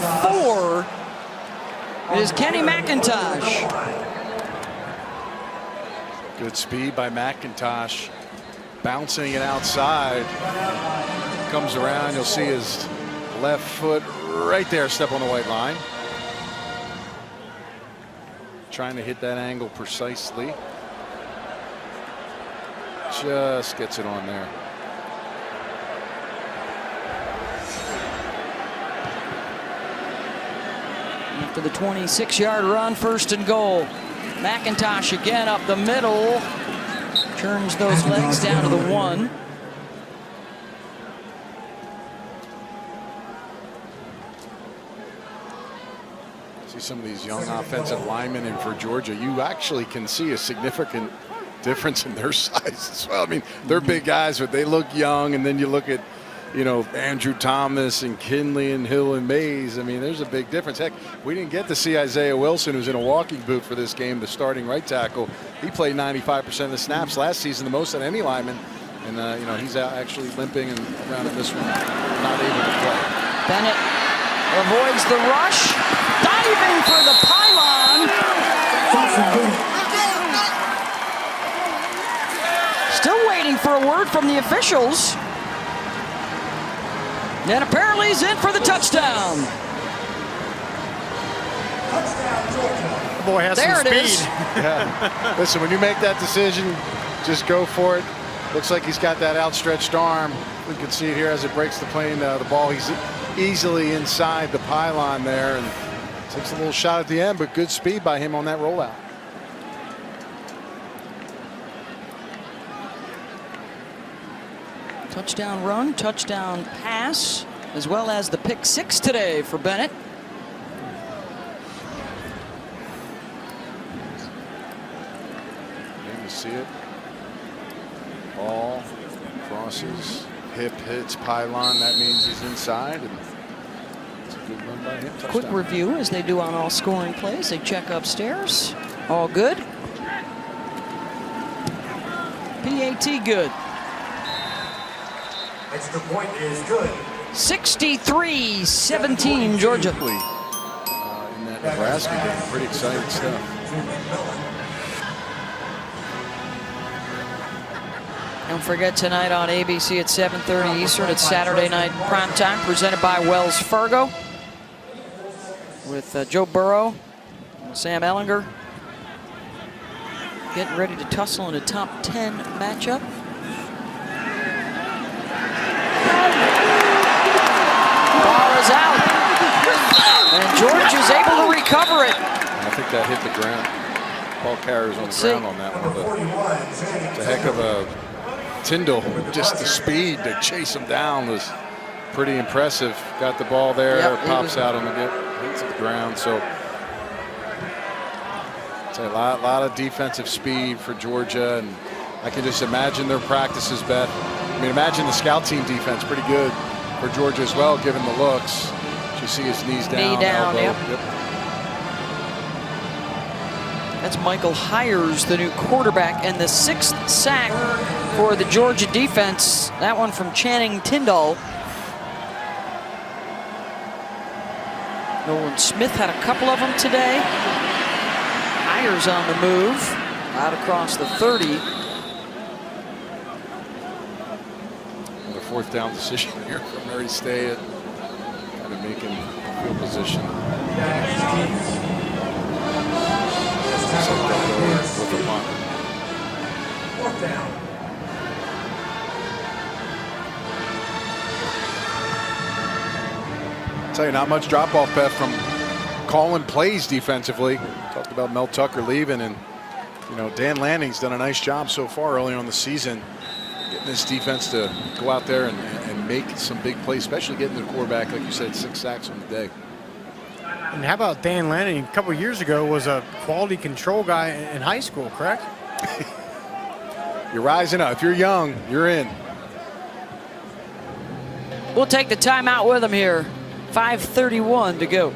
4 is Kenny McIntosh. Good speed by McIntosh. Bouncing it outside. Comes around, you'll see his left foot right there, step on the white line. Trying to hit that angle precisely. Just gets it on there. After the 26-yard run, 1st and goal. McIntosh again up the middle. Turns those legs down to the 1. See some of these young offensive linemen, and for Georgia, you actually can see a significant difference in their size as well. I mean, they're big guys, but they look young. And then you look at, you know, Andrew Thomas and Kinley and Hill and Mays. I mean, there's a big difference. Heck, we didn't get to see Isaiah Wilson, who's in a walking boot for this game, the starting right tackle. He played 95% of the snaps last season, the most of any lineman. And, you know, he's actually limping and around in this one, not able to play. Bennett avoids the rush, diving for the pylon. Still waiting for a word from the officials. And apparently he's in for the touchdown. The boy has there some it speed. is. Yeah. Listen, when you make that decision, just go for it. Looks like he's got that outstretched arm. We can see it here as it breaks the plane, the ball. He's easily inside the pylon there and takes a little shot at the end, but good speed by him on that rollout. Touchdown run, touchdown pass, as well as the pick 6 today for Bennett. And you see it. Ball crosses, hip hits pylon. That means he's inside. And it's a good run by him. Touchdown. Quick review, as they do on all scoring plays. They check upstairs. All good. PAT good. Extra point is good. 63-17 Georgia. In that Nebraska game, pretty exciting stuff. Don't forget tonight on ABC at 7:30 Eastern. It's Saturday night primetime presented by Wells Fargo with Joe Burrow, Sam Ehlinger getting ready to tussle in a top 10 matchup. Ball is out, and George is able to recover it. I think that hit the ground. Ball carriers on the ground on that one. But it's a heck of a Tyndall. Just the speed to chase him down was pretty impressive. Got the ball there, yep, pops out on the hits the ground. So it's a lot of defensive speed for Georgia, and I can just imagine their practices, Beth. I mean, imagine the scout team defense, pretty good for Georgia as well, given the looks. You see his knees down, knee down, elbow. yep. That's Michael Hires, the new quarterback, and the 6th sack for the Georgia defense. That one from Channing Tyndall. Nolan Smith had a couple of them today. Hires on the move, out across the 30. The 4th down decision here from Murray State, kind of making field position. With a punt. 4th down. I'll tell you, not much drop off, Beth, from calling plays defensively. Talked about Mel Tucker leaving, and you know, Dan Lanning's done a nice job so far early on the season, getting this defense to go out there and make some big plays, especially getting the quarterback, like you said, 6 sacks on the day. And how about Dan Lanning? A couple of years ago was a quality control guy in high school, correct? You're rising up. If you're young, you're in. We'll take the timeout with him here. 5:31 to go.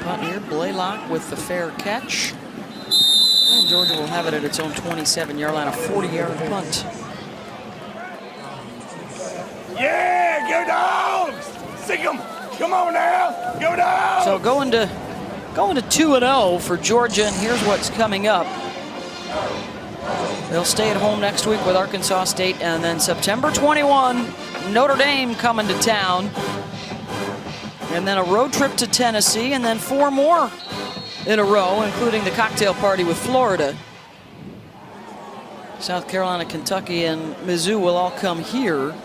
Punt here, Blaylock with the fair catch. And Georgia will have it at its own 27-yard line, a 40-yard punt. Yeah, go Dogs! Sick 'em! Come on now, go Dogs! So going to 2-0 for Georgia, and here's what's coming up. They'll stay at home next week with Arkansas State, and then September 21, Notre Dame coming to town. And then a road trip to Tennessee, and then 4 more in a row, including the cocktail party with Florida. South Carolina, Kentucky, and Mizzou will all come here.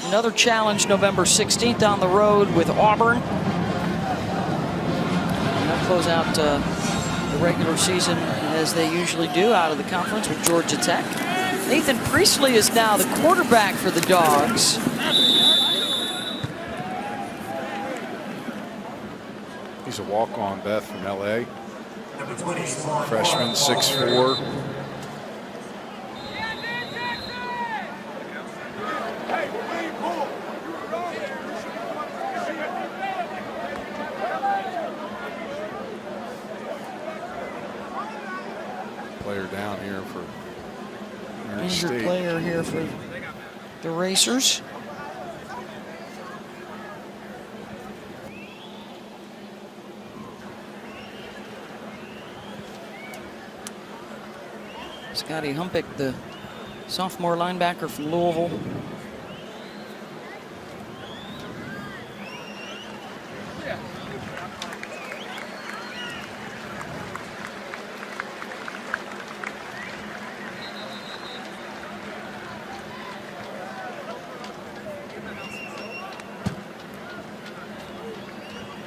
Another challenge November 16th on the road with Auburn. And they'll close out the regular season as they usually do out of the conference with Georgia Tech. Nathan Priestley is now the quarterback for the Dogs. He's a walk-on, Beth, from LA. Number 20, Freshman, 6'4". Player down here for Murray Injured State. player here for the Racers. Scotty Humpick, the sophomore linebacker from Louisville.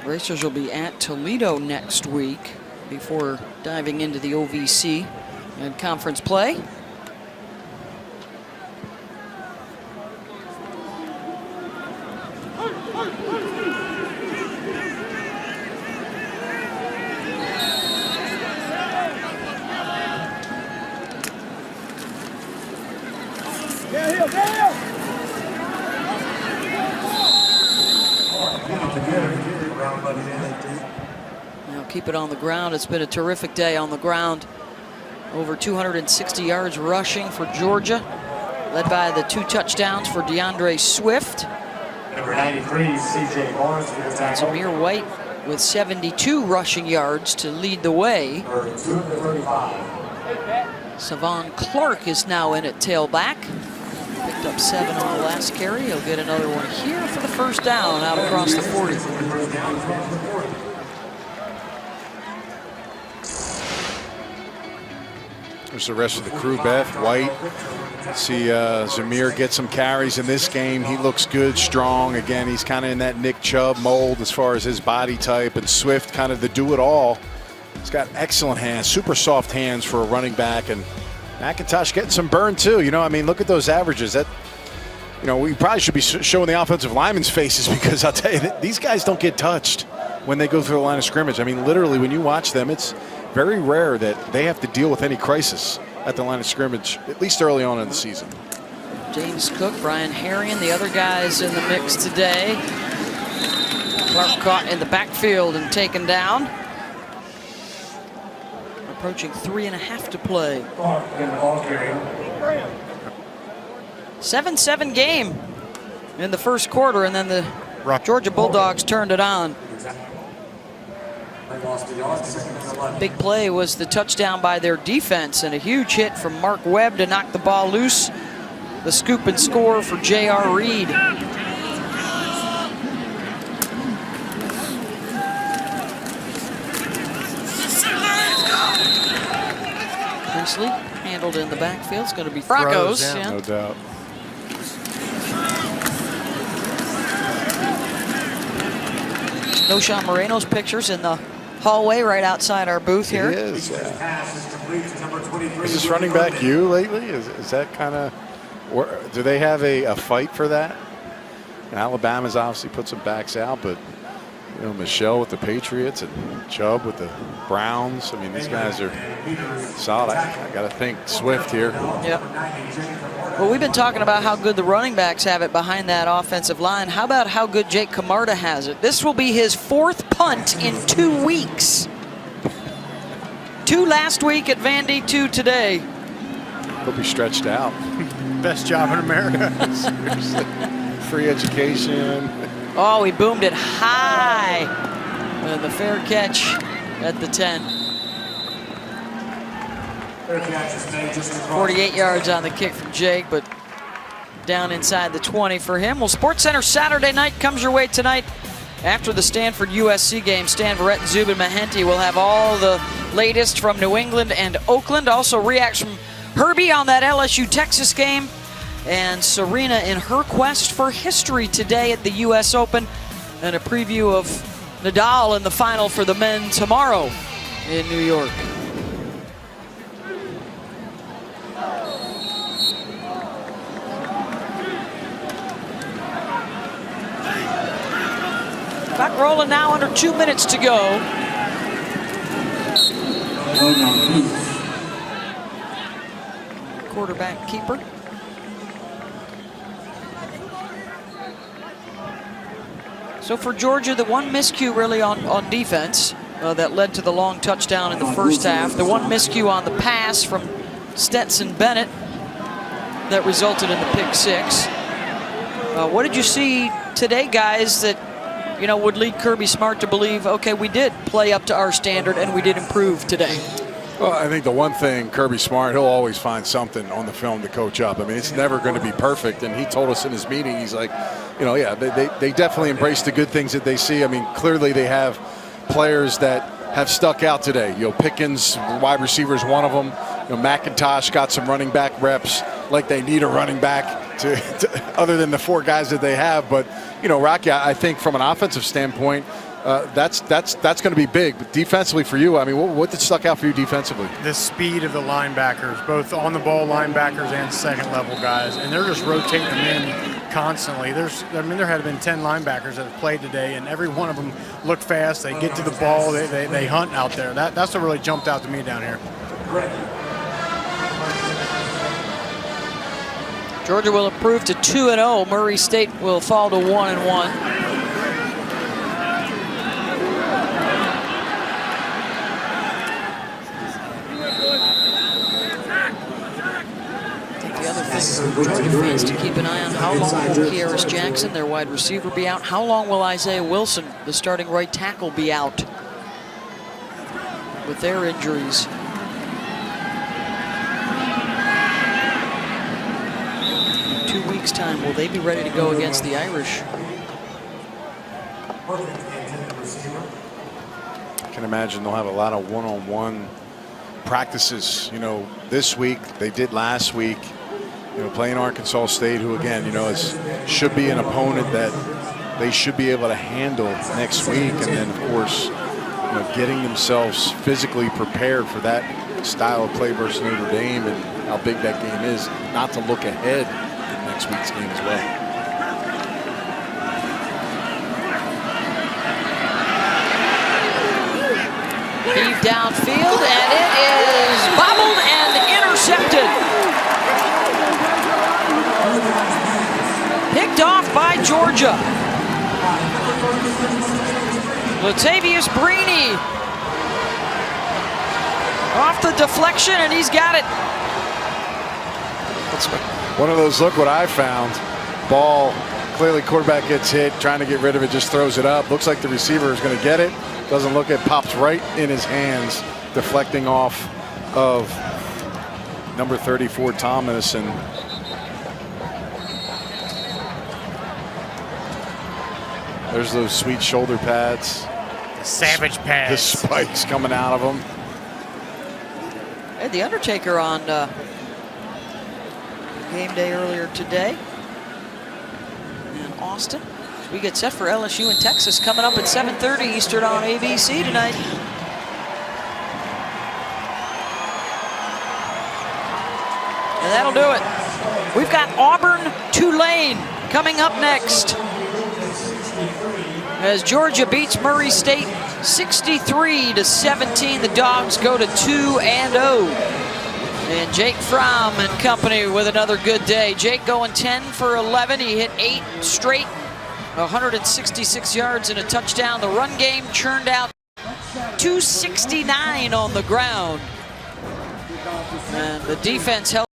Racers will be at Toledo next week before diving into the OVC and conference play. Now keep it on the ground. It's been a terrific day on the ground. Over 260 yards rushing for Georgia, led by the 2 touchdowns for DeAndre Swift. Number 93, C.J. Barnes for the tackle. Samir White with 72 rushing yards to lead the way. Number 235. Savon Clark is now in at tailback. Picked up 7 on the last carry. He'll get another one here for the first down out across the 40. There's the rest of the crew, Beth. White. See Zamir get some carries in this game. He looks good, strong. Again, he's kind of in that Nick Chubb mold as far as his body type. And Swift, kind of the do-it-all. He's got excellent hands, super soft hands for a running back. And McIntosh getting some burn, too. You know, I mean, look at those averages. That, you know, we probably should be showing the offensive linemen's faces because I'll tell you, these guys don't get touched when they go through the line of scrimmage. I mean, literally, when you watch them, it's very rare that they have to deal with any crisis at the line of scrimmage, at least early on in the season. James Cook, Brian Herrion, the other guys in the mix today. Clark caught in the backfield and taken down. Approaching 3.5 to play. 7-7 game in the first quarter, and then the Georgia Bulldogs turned it on. Big play was the touchdown by their defense and a huge hit from Mark Webb to knock the ball loose. The scoop and score for J.R. Reed. Priestley handled in the backfield. It's going to be Broncos. Yeah. No doubt. Noshawn Moreno's pictures in the hallway right outside our booth here. It is, yeah. Is this running back you lately? Is that kind of, do they have a fight for that? Alabama's obviously put some backs out, but you know, Michelle with the Patriots and Chubb with the Browns. I mean, these guys are solid. I got to think Swift here. Yep. Well, we've been talking about how good the running backs have it behind that offensive line. How about how good Jake Camarda has it? This will be his 4th punt in 2 weeks. 2 last week at Vandy, 2 today. He'll be stretched out. Best job in America. Seriously. Free education. Oh, he boomed it high. And the fair catch at the 10. 48 yards on the kick from Jake, but down inside the 20 for him. Well, SportsCenter Saturday night comes your way tonight after the Stanford-USC game. Stan Verrett and Zubin Mehenti will have all the latest from New England and Oakland. Also reacts from Herbie on that LSU-Texas game. And Serena in her quest for history today at the U.S. Open. And a preview of Nadal in the final for the men tomorrow in New York. Clock rolling now, under 2 minutes to go. Quarterback keeper. So for Georgia, the one miscue really on defense that led to the long touchdown in the first half. The one miscue on the pass from Stetson Bennett that resulted in the pick six. What did you see today, guys, that would lead Kirby Smart to believe, okay, we did play up to our standard and we did improve today? Well, I think the one thing, Kirby Smart, he'll always find something on the film to coach up. I mean, it's never going to be perfect. And he told us in his meeting, he's like, yeah, they definitely embrace the good things that they see. I mean, clearly they have players that have stuck out today. Pickens, wide receiver, is one of them. McIntosh got some running back reps, like they need a running back to other than the four guys that they have. But, Rocky, I think from an offensive standpoint, that's going to be big. But defensively for you, I mean, what did stuck out for you defensively? The speed of the linebackers, both on-the-ball linebackers and second-level guys, and they're just rotating them in constantly. There have been 10 linebackers that have played today, and every one of them look fast. They get to the ball. They hunt out there. That's what really jumped out to me down here. Georgia will improve to 2-0. Murray State will fall to 1-1. Georgia fans to keep an eye on how long will Kearis Jackson, their wide receiver, be out? How long will Isaiah Wilson, the starting right tackle, be out with their injuries? In 2 weeks' time, will they be ready to go against the Irish? I can imagine they'll have a lot of one-on-one practices, this week. They did last week. Playing Arkansas State, who again, should be an opponent that they should be able to handle next week, and then of course, getting themselves physically prepared for that style of play versus Notre Dame and how big that game is, not to look ahead to next week's game as well. Heave downfield, and it is bobbled and intercepted. Picked off by Georgia. Latavius Brini off the deflection, and he's got it. That's one of those, look what I found. Ball, clearly quarterback gets hit, trying to get rid of it, just throws it up. Looks like the receiver is going to get it. Doesn't look, it pops right in his hands, deflecting off of number 34, Thomas, and there's those sweet shoulder pads. The savage pads. The spikes coming out of them. Had the Undertaker on game day earlier today in Austin. We get set for LSU and Texas coming up at 7:30 Eastern on ABC tonight. And that'll do it. We've got Auburn-Tulane coming up next, as Georgia beats Murray State 63-17. The Dogs go to 2-0. And Jake Fromm and company with another good day. Jake going 10 for 11. He hit 8 straight, 166 yards and a touchdown. The run game churned out 269 on the ground. And the defense held